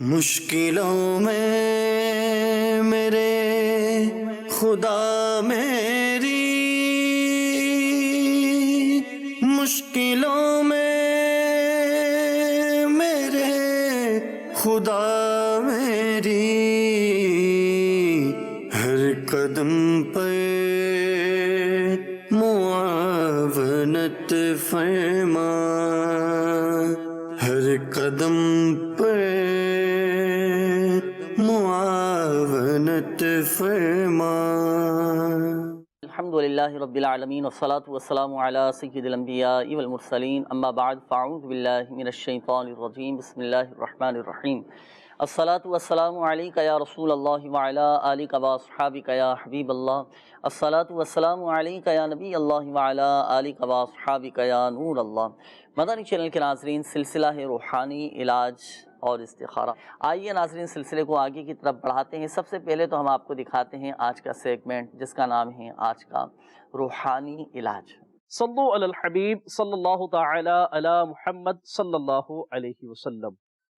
مشکلوں میں میرے خدا میری، مشکلوں میں میرے خدا میری، ہر قدم پہ معاونت فرما، ہر قدم پہ معاونت فرما۔ الحمدللہ رب العالمین والصلاة والسلام علی سید الانبیاء والمرسلین، اما بعد فاعوذ باللہ من الشیطان الرجیم، بسم اللہ الرحمن الرحیم۔ الصلاة والسلام علیک یا رسول اللہ وعلی آلک واصحابک یا حبیب اللہ، الصلاة والسلام علیک یا نبی اللہ وعلی آلک واصحابک یا نور اللہ۔ مدنی چینل کے ناظرین، سلسلہ ہے روحانی علاج اور استخارہ۔ آئیے ناظرین سلسلے کو آگے کی طرف بڑھاتے ہیں۔ سب سے پہلے تو ہم آپ کو دکھاتے ہیں آج کا سیگمنٹ، جس کا نام ہے آج کا روحانی علاج۔ صلو علی الحبیب صلی اللہ تعالی علی محمد صلی اللہ علیہ وسلم۔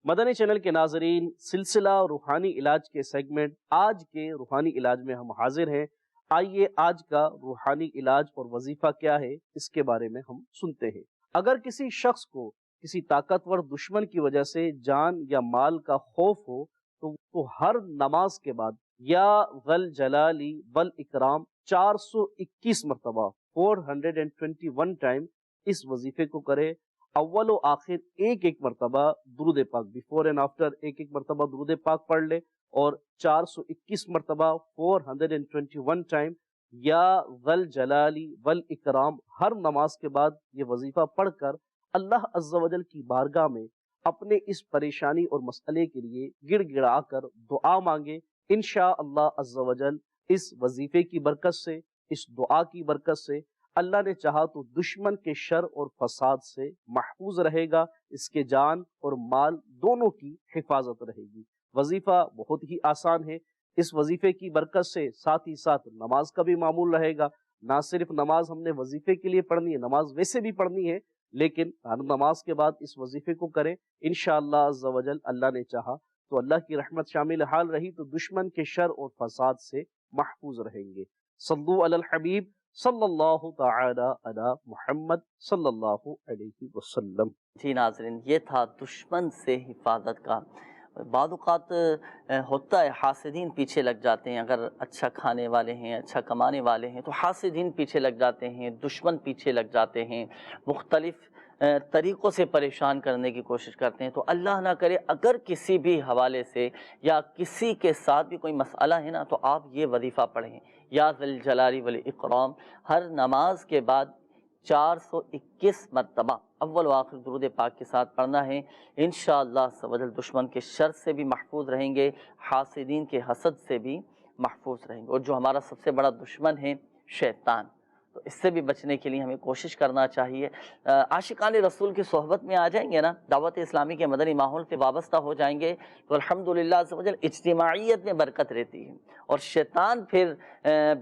مدنی چینل کے ناظرین، سلسلہ روحانی علاج کے سیگمنٹ آج کے روحانی علاج میں ہم حاضر ہیں۔ آئیے آج کا روحانی علاج اور وظیفہ کیا ہے اس کے بارے میں ہم سنتے ہیں۔ اگر کسی شخص کو کسی طاقتور دشمن کی وجہ سے جان یا مال کا خوف ہو تو ہر نماز کے بعد یا ذل جلالی والاکرام 421 مرتبہ 421 ٹائم اس وظیفے کو کرے۔ اول و آخر ایک ایک مرتبہ درود پاک، بیفور اینڈ آفٹر ایک ایک مرتبہ درود پاک پڑھ لے، اور 421 مرتبہ 421 ٹائم یا ذل جلالی والاکرام ہر نماز کے بعد یہ وظیفہ پڑھ کر اللہ عز و جل کی بارگاہ میں اپنے اس پریشانی اور مسئلے کے لیے گڑ گڑا کر دعا مانگے۔ انشاءاللہ عز و جل اس وظیفے کی برکت سے، اس دعا کی برکت سے اللہ نے چاہا تو دشمن کے شر اور فساد سے محفوظ رہے گا، اس کے جان اور مال دونوں کی حفاظت رہے گی۔ وظیفہ بہت ہی آسان ہے۔ اس وظیفے کی برکت سے ساتھ ہی ساتھ نماز کا بھی معمول رہے گا۔ نہ صرف نماز ہم نے وظیفے کے لیے پڑھنی ہے، نماز ویسے بھی پڑھنی ہے، لیکن ہر نماز کے بعد اس وظیفے کو کریں انشاءاللہ عز و جل۔ اللہ نے چاہا تو اللہ کی رحمت شامل حال رہی تو دشمن کے شر اور فساد سے محفوظ رہیں گے۔ صلو علی الحبیب صلی اللہ تعالی علی محمد صلی اللہ علیہ وسلم۔ جی ناظرین، یہ تھا دشمن سے حفاظت کا۔ بعض اوقات ہوتا ہے حاسدین پیچھے لگ جاتے ہیں، اگر اچھا کھانے والے ہیں، اچھا کمانے والے ہیں تو حاسدین پیچھے لگ جاتے ہیں، دشمن پیچھے لگ جاتے ہیں، مختلف طریقوں سے پریشان کرنے کی کوشش کرتے ہیں۔ تو اللہ نہ کرے اگر کسی بھی حوالے سے یا کسی کے ساتھ بھی کوئی مسئلہ ہے نا، تو آپ یہ وظیفہ پڑھیں، یا ذی الجلال والاکرام، ہر نماز کے بعد 421 مرتبہ اول و آخر درود پاک کے ساتھ پڑھنا ہے۔ انشاءاللہ عز و جل دشمن کے شر سے بھی محفوظ رہیں گے، حاسدین کے حسد سے بھی محفوظ رہیں گے، اور جو ہمارا سب سے بڑا دشمن ہے شیطان، تو اس سے بھی بچنے کے لیے ہمیں کوشش کرنا چاہیے۔ عاشقان رسول کی صحبت میں آ جائیں گے نا، دعوت اسلامی کے مدنی ماحول سے وابستہ ہو جائیں گے تو الحمدللہ عز و جل اجتماعیت میں برکت رہتی ہے، اور شیطان پھر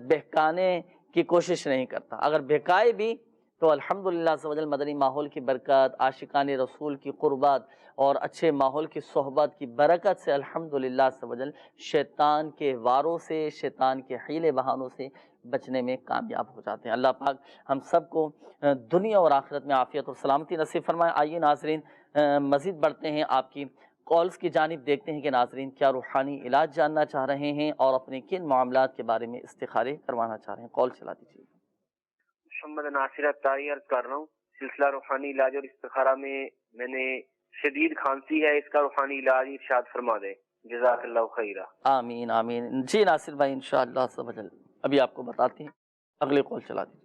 بہکانے کی کوشش نہیں کرتا۔ اگر بہکائے بھی تو الحمدللہ عز و جل مدنی ماحول کی برکت، عاشقان رسول کی قربت اور اچھے ماحول کی صحبت کی برکت سے الحمدللہ عز و جل شیطان کے واروں سے، شیطان کے حیلے بہانوں سے بچنے میں کامیاب ہو جاتے ہیں۔ اللہ پاک ہم سب کو دنیا اور آخرت میں عافیت اور سلامتی نصیب فرمائے۔ آئیے ناظرین مزید بڑھتے ہیں، آپ کی کالز کی جانب دیکھتے ہیں کہ ناظرین کیا روحانی علاج جاننا چاہ رہے ہیں اور اپنے کن معاملات کے بارے میں استخارے کروانا چاہ رہے ہیں۔ کال چلا دیجیے۔ محمد ناصر اتاری عرض کر رہا ہوں، سلسلہ روحانی علاج اور استخارہ میں نے شدید کھانسی ہے، اس کا روحانی علاج ارشاد فرما دیں، جزاک اللہ خیرہ۔ آمین آمین۔ جی ناصر بھائی، انشاءاللہ عز و جل ابھی آپ کو بتاتے ہیں، اگلے کال چلا دیجیے۔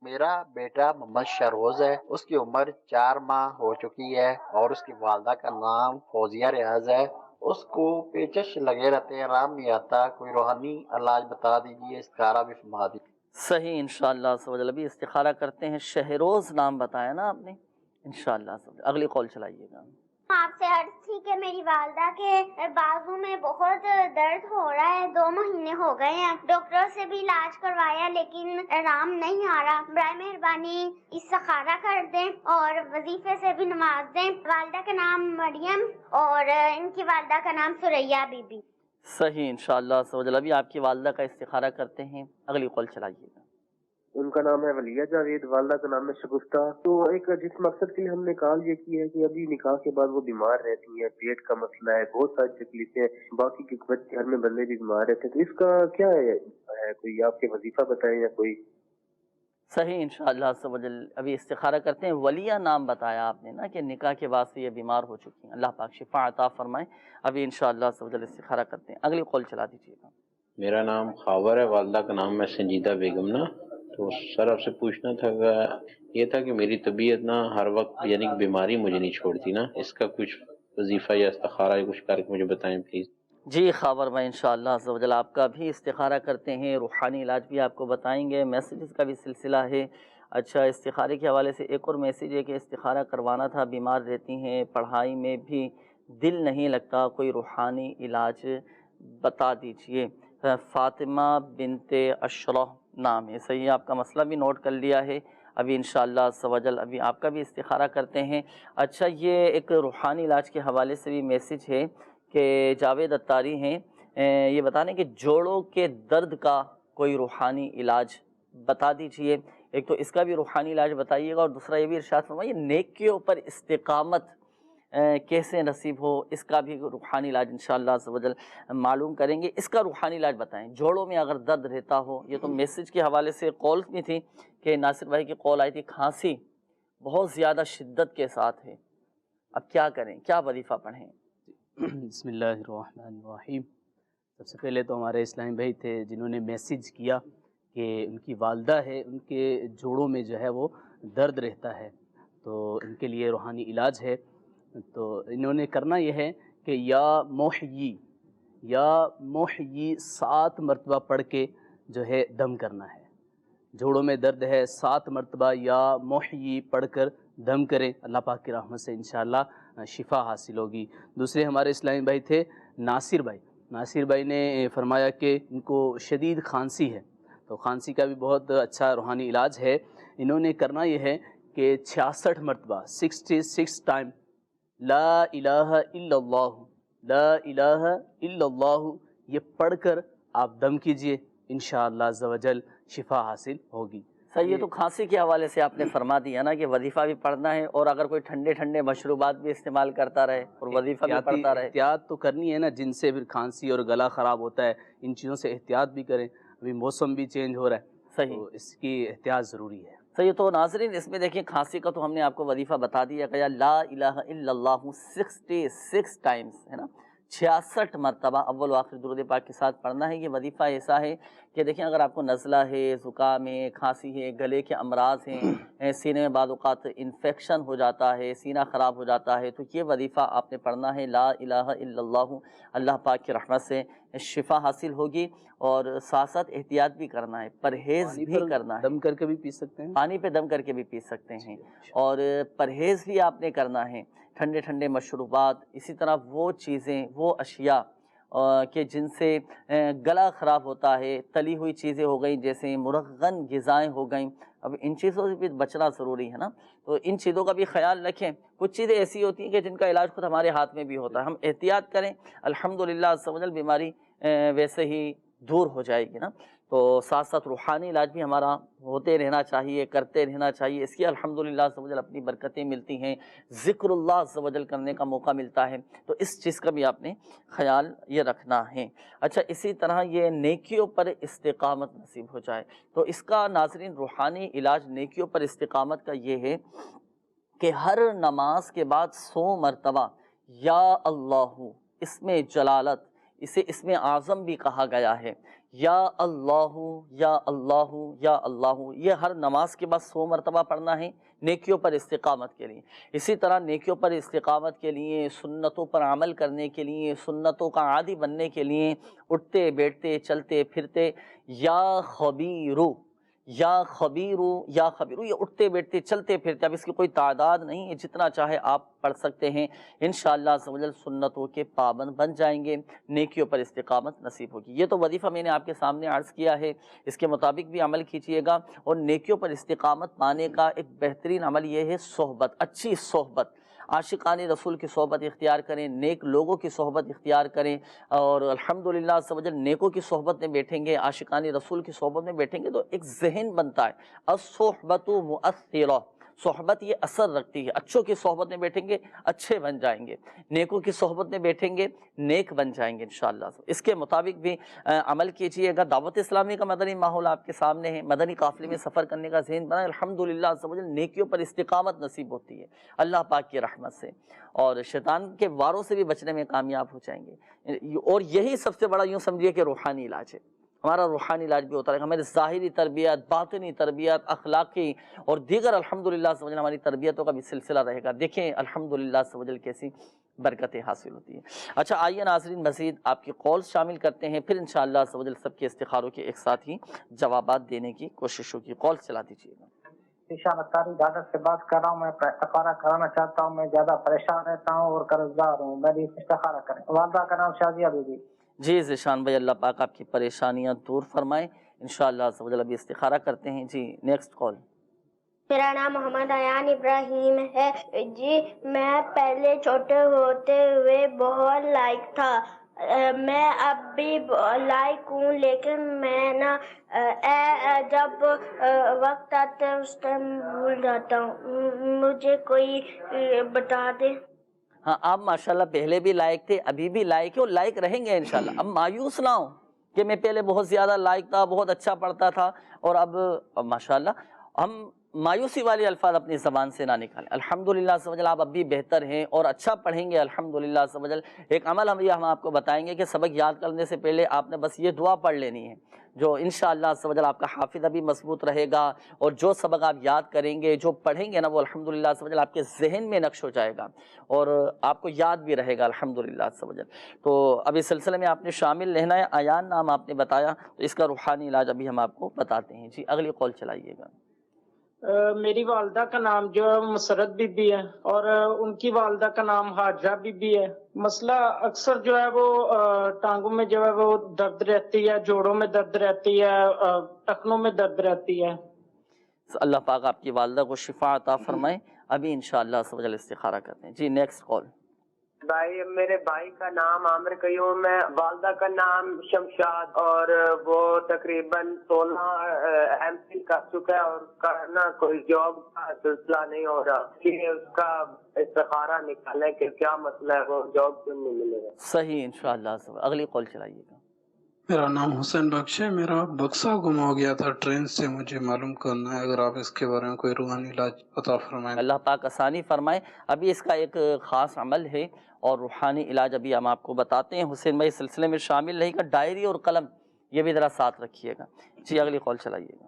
میرا بیٹا محمد شہروز ہے، اس کی عمر 4 ماہ ہو چکی ہے اور اس کی والدہ کا نام فوزیہ ریاض ہے۔ اس کو پیچش لگے رہتے ہیں، آرام نہیں آتا، کوئی روحانی علاج بتا دیجیے، استخارہ بھی فرما دیجیے۔ صحیح، انشاءاللہ عز و جل ابھی استخارہ کرتے ہیں۔ شہروز نام بتایا نا آپ نے، انشاءاللہ عز و جل اگلی کال چلائیے گا۔ آپ سے عرض تھی کہ میری والدہ کے بازو میں بہت درد ہو رہا ہے، 2 مہینے ہو گئے ہیں، ڈاکٹر سے بھی علاج کروایا لیکن آرام نہیں آ رہا۔ برائے مہربانی استخارہ کر دیں اور وظیفے سے بھی نماز دیں۔ والدہ کا نام مریم اور ان کی والدہ کا نام سریا بی بی۔ صحیح انشاءاللہ سوجل، ابھی آپ کی والدہ کا استخارہ کرتے ہیں، اگلی قول چلائیے گا۔ ان کا نام ہے ولیہ جاوید، والدہ کا نام ہے شگفتہ۔ تو ایک جس مقصد کے لیے ہم نے کال یہ کی ہے کہ ابھی نکاح کے بعد وہ بیمار رہتی ہیں، پیٹ کا مسئلہ ہے، بہت ساری تکلیفیں، باقی کے بچے گھر میں بندے بھی بیمار رہتے ہیں، تو اس کا کیا ہے کوئی آپ کے وظیفہ بتائیں یا کوئی؟ صحیح انشاءاللہ سوجل، ابھی استخارہ کرتے ہیں، ولیہ نام بتایا آپ نے نا کہ نکاح کے بعد سے یہ بیمار ہو چکی ہیں، اللہ پاک شفا عطا فرمائے۔ ابھی انشاءاللہ سوجل استخارہ کرتے ہیں، اگلی قول چلا دیجیے گا۔ میرا نام خاور ہے، والدہ کا نام ہے سنجیدہ بیگم نا۔ تو سر آپ سے پوچھنا تھا کہ یہ تھا کہ میری طبیعت نا ہر وقت یعنی کہ بیماری مجھے نہیں چھوڑتی نا، اس کا کچھ وظیفہ یا استخارہ یا کچھ کر کے مجھے بتائیں پلیز۔ جی خاور بھائی، انشاءاللہ عز و جل آپ کا بھی استخارہ کرتے ہیں، روحانی علاج بھی آپ کو بتائیں گے، میسیجز کا بھی سلسلہ ہے۔ اچھا، استخارے کے حوالے سے ایک اور میسیج ہے کہ استخارہ کروانا تھا، بیمار رہتی ہیں، پڑھائی میں بھی دل نہیں لگتا، کوئی روحانی علاج بتا دیجئے۔ فاطمہ بنت اشرح نام ہے، صحیح، آپ کا مسئلہ بھی نوٹ کر لیا ہے، ابھی انشاءاللہ عز و جل ابھی آپ کا بھی استخارہ کرتے ہیں۔ اچھا، یہ ایک روحانی علاج کے حوالے سے بھی میسیج ہے کہ جاوید اتاری ہیں، یہ بتانے کہ جوڑوں کے درد کا کوئی روحانی علاج بتا دیجئے۔ ایک تو اس کا بھی روحانی علاج بتائیے گا، اور دوسرا یہ بھی ارشاد فرمائیے نیکیوں پر استقامت کیسے نصیب ہو، اس کا بھی روحانی علاج انشاءاللہ عز و جل معلوم کریں گے۔ اس کا روحانی علاج بتائیں، جوڑوں میں اگر درد رہتا ہو۔ یہ تو میسیج کے حوالے سے کال بھی تھی کہ ناصر بھائی کی کال آئی تھی، کھانسی بہت زیادہ شدت کے ساتھ ہے، اب کیا کریں، کیا وظیفہ پڑھیں؟ بسم اللہ الرحمن الرحیم۔ سب سے پہلے تو ہمارے اسلامی بھائی تھے جنہوں نے میسیج کیا کہ ان کی والدہ ہے، ان کے جوڑوں میں جو ہے وہ درد رہتا ہے، تو ان کے لیے روحانی علاج ہے۔ تو انہوں نے کرنا یہ ہے کہ یا محیی 7 مرتبہ پڑھ کے جو ہے دم کرنا ہے۔ جوڑوں میں درد ہے، 7 مرتبہ یا محیی پڑھ کر دم کریں، اللہ پاک کی رحمت سے انشاءاللہ شفا حاصل ہوگی۔ دوسرے ہمارے اسلامی بھائی تھے ناصر بھائی، ناصر بھائی نے فرمایا کہ ان کو شدید کھانسی ہے، تو کھانسی کا بھی بہت اچھا روحانی علاج ہے۔ انہوں نے کرنا یہ ہے کہ 66 مرتبہ 66 ٹائم لا الہ الا اللہ، لا الہ الا اللہ یہ پڑھ کر آپ دم کیجئے، انشاءاللہ عز و جل شفا حاصل ہوگی۔ صحیح ہے، تو کھانسی کے حوالے سے آپ نے فرما دیا نا کہ وظیفہ بھی پڑھنا ہے، اور اگر کوئی ٹھنڈے مشروبات بھی استعمال کرتا رہے اور وظیفہ بھی پڑھتا رہے۔ احتیاط تو کرنی ہے نا، جن سے پھر کھانسی اور گلا خراب ہوتا ہے، ان چیزوں سے احتیاط بھی کریں، ابھی موسم بھی چینج ہو رہا ہے، صحیح، تو اس کی احتیاط ضروری ہے۔ صحیح، تو ناظرین اس میں دیکھیں کھانسی کا تو ہم نے آپ کو وظیفہ بتا دیا کہ لا الہ الا اللہ 66 ٹائمز ہے نا، 66 مرتبہ اول و آخر درود پاک کے ساتھ پڑھنا ہے۔ یہ وظیفہ ایسا ہے کہ دیکھیں اگر آپ کو نزلہ ہے، زکام ہے، کھانسی ہے، گلے کے امراض ہیں، سینے میں بعض اوقات انفیکشن ہو جاتا ہے، سینہ خراب ہو جاتا ہے، تو یہ وظیفہ آپ نے پڑھنا ہے، لا الہ الا اللہ، اللہ پاک کی رحمت سے شفا حاصل ہوگی۔ اور ساتھ ساتھ احتیاط بھی کرنا ہے، پرہیز بھی کرنا ہے، دم کر کے بھی پی سکتے ہیں، پانی پہ دم کر کے بھی پی سکتے ہیں، اور پرہیز بھی آپ نے کرنا ہے، ٹھنڈے مشروبات، اسی طرح وہ چیزیں، وہ اشیاء کہ جن سے گلا خراب ہوتا ہے، تلی ہوئی چیزیں ہو گئیں، جیسے مرغن غذائیں ہو گئیں، اب ان چیزوں سے بھی بچنا ضروری ہے نا، تو ان چیزوں کا بھی خیال رکھیں۔ کچھ چیزیں ایسی ہوتی ہیں کہ جن کا علاج خود ہمارے ہاتھ میں بھی ہوتا ہے، ہم احتیاط کریں، الحمدللہ عز و جل بیماری ویسے ہی دور ہو جائے گی نا۔ تو ساتھ ساتھ روحانی علاج بھی ہمارا ہوتے رہنا چاہیے، کرتے رہنا چاہیے، اس کی الحمدللہ عز و جل اپنی برکتیں ملتی ہیں، ذکر اللہ عز و جل کرنے کا موقع ملتا ہے، تو اس چیز کا بھی آپ نے خیال یہ رکھنا ہے۔ اچھا، اسی طرح یہ نیکیوں پر استقامت نصیب ہو جائے، تو اس کا ناظرین روحانی علاج نیکیوں پر استقامت کا یہ ہے کہ ہر نماز کے بعد 100 مرتبہ یا اللہ، اس میں جلالت، اسے اسم اعظم بھی کہا گیا ہے، یا اللہ یا اللہ یا اللہ، یہ ہر نماز کے بعد 100 مرتبہ پڑھنا ہے نیکیوں پر استقامت کے لیے۔ اسی طرح نیکیوں پر استقامت کے لیے، سنتوں پر عمل کرنے کے لیے، سنتوں کا عادی بننے کے لیے، اٹھتے بیٹھتے چلتے پھرتے یا خبیرو، یا خبیرو یا خبیرو، یہ اٹھتے بیٹھتے چلتے پھرتے، اب اس کی کوئی تعداد نہیں ہے، جتنا چاہے آپ پڑھ سکتے ہیں، انشاءاللہ عز و جل سنتوں کے پابند بن جائیں گے، نیکیوں پر استقامت نصیب ہوگی۔ یہ تو وظیفہ میں نے آپ کے سامنے عرض کیا ہے، اس کے مطابق بھی عمل کیجیے گا، اور نیکیوں پر استقامت پانے کا ایک بہترین عمل یہ ہے صحبت، اچھی صحبت، عاشقان رسول کی صحبت اختیار کریں، نیک لوگوں کی صحبت اختیار کریں، اور الحمدللہ عز و جل نیکوں کی صحبت میں بیٹھیں گے، عاشقان رسول کی صحبت میں بیٹھیں گے تو ایک ذہن بنتا ہے، الصحبت مؤثرہ، صحبت یہ اثر رکھتی ہے، اچھوں کی صحبت میں بیٹھیں گے اچھے بن جائیں گے، نیکوں کی صحبت میں بیٹھیں گے نیک بن جائیں گے انشاءاللہ۔ اس کے مطابق بھی عمل کیجئے گا۔ دعوت اسلامی کا مدنی ماحول آپ کے سامنے ہے، مدنی قافلے میں سفر کرنے کا ذہن بنا، الحمدللہ عز و جل نیکیوں پر استقامت نصیب ہوتی ہے اللہ پاک کی رحمت سے، اور شیطان کے واروں سے بھی بچنے میں کامیاب ہو جائیں گے، اور یہی سب سے بڑا یوں سمجھیے کہ روحانی علاج ہے۔ ہمارا روحانی علاج بھی ہوتا رہے گا، ہماری ظاہری تربیت، باطنی تربیت، اخلاقی اور دیگر الحمدللہ عز و جل ہماری تربیتوں کا بھی سلسلہ رہے گا۔ دیکھیں الحمدللہ عز و جل کیسی برکتیں حاصل ہوتی ہیں۔ اچھا آئیے ناظرین، مزید آپ کی کالز شامل کرتے ہیں، پھر انشاءاللہ عز و جل سب کے استخاروں کے ایک ساتھ ہی جوابات دینے کی کوشش ہوگی۔ کال چلا دیجیے گا۔ ذیشان اطاری دادا سے بات کر رہا ہوں، میں استخارہ کرانا چاہتا ہوں، میں زیادہ پریشان رہتا ہوں اور قرض دار ہوں، میری استخارہ کریں۔ والدہ کا نام شازیہ بی بی۔ جی ذیشان بھائی، اللہ پاک آپ کی پریشانیاں دور فرمائے انشاءاللہ عز و جل۔ ابھی استخارہ کرتے ہیں جی، نیکسٹ کال۔ میرا نام محمد ایان ابراہیم ہے جی، میں پہلے چھوٹے ہوتے ہوئے بہت لائق تھا، میں اب بھی لائق ہوں، لیکن میں نا جب وقت آتا ہے اس ٹائم بھول جاتا ہوں، مجھے کوئی بتا دے۔ ہاں آپ ماشاءاللہ پہلے بھی لائق تھے، ابھی بھی لائق ہے اور لائق رہیں گے انشاءاللہ۔ اب مایوس نہ ہوں کہ میں پہلے بہت زیادہ لائق تھا، بہت اچھا پڑھتا تھا، اور اب ماشاءاللہ ہم مایوسی والے الفاظ اپنی زبان سے نہ نکالیں۔ الحمدللہ عز و جل آپ اب بھی بہتر ہیں اور اچھا پڑھیں گے الحمدللہ عز و جل۔ ایک عمل ہم آپ کو بتائیں گے کہ سبق یاد کرنے سے پہلے آپ نے بس یہ دعا پڑھ لینی ہے، جو انشاءاللہ عز و جل آپ کا حافظہ بھی مضبوط رہے گا، اور جو سبق آپ یاد کریں گے، جو پڑھیں گے نا، وہ الحمدللہ عز و جل آپ کے ذہن میں نقش ہو جائے گا اور آپ کو یاد بھی رہے گا الحمدللہ عز و جل۔ تو اب اس سلسلے میں آپ نے شامل رہنا ہے۔ ایان نام آپ نے بتایا، تو اس کا روحانی علاج ابھی ہم آپ کو بتاتے ہیں جی۔ اگلی کال چلائیے گا۔ میری والدہ کا نام جو ہے مسرت بی بی ہے، اور ان کی والدہ کا نام حاجرہ بی بی ہے۔ مسئلہ اکثر جو ہے وہ ٹانگوں میں جو ہے وہ درد رہتی ہے، جوڑوں میں درد رہتی ہے، ٹخنوں میں درد رہتی ہے۔ اللہ پاک آپ کی والدہ کو شفا عطا فرمائے۔ ابھی انشاءاللہ عز و جل استخارہ کرتے ہیں جی۔ Next call. بھائی، میرے بھائی کا نام عامر قیوم ہے، والدہ کا نام شمشاد، اور وہ تقریباً 16 MC کر چکا ہے، اور اس کا نا کوئی جاب کا سلسلہ نہیں ہو رہا، اس لیے اس کا استخارہ نکالیں کہ کیا مسئلہ ہے، وہ جاب کیوں نہیں ملے گا۔ صحیح انشاءاللہ عز و جل۔ اگلی کال چلائیے گا۔ میرا نام حسین بخش ہے، میرا بکسا گم ہو گیا تھا ٹرین سے، مجھے معلوم کرنا ہے، اگر آپ اس کے بارے میں کوئی روحانی علاج عطا فرمائیں۔ اللہ پاک آسانی فرمائے۔ ابھی اس کا ایک خاص عمل ہے اور روحانی علاج ابھی ہم آپ کو بتاتے ہیں۔ حسین بھائی سلسلے میں شامل رہے گا، ڈائری اور قلم یہ بھی ذرا ساتھ رکھیے گا جی۔ اگلی کال چلائیے گا۔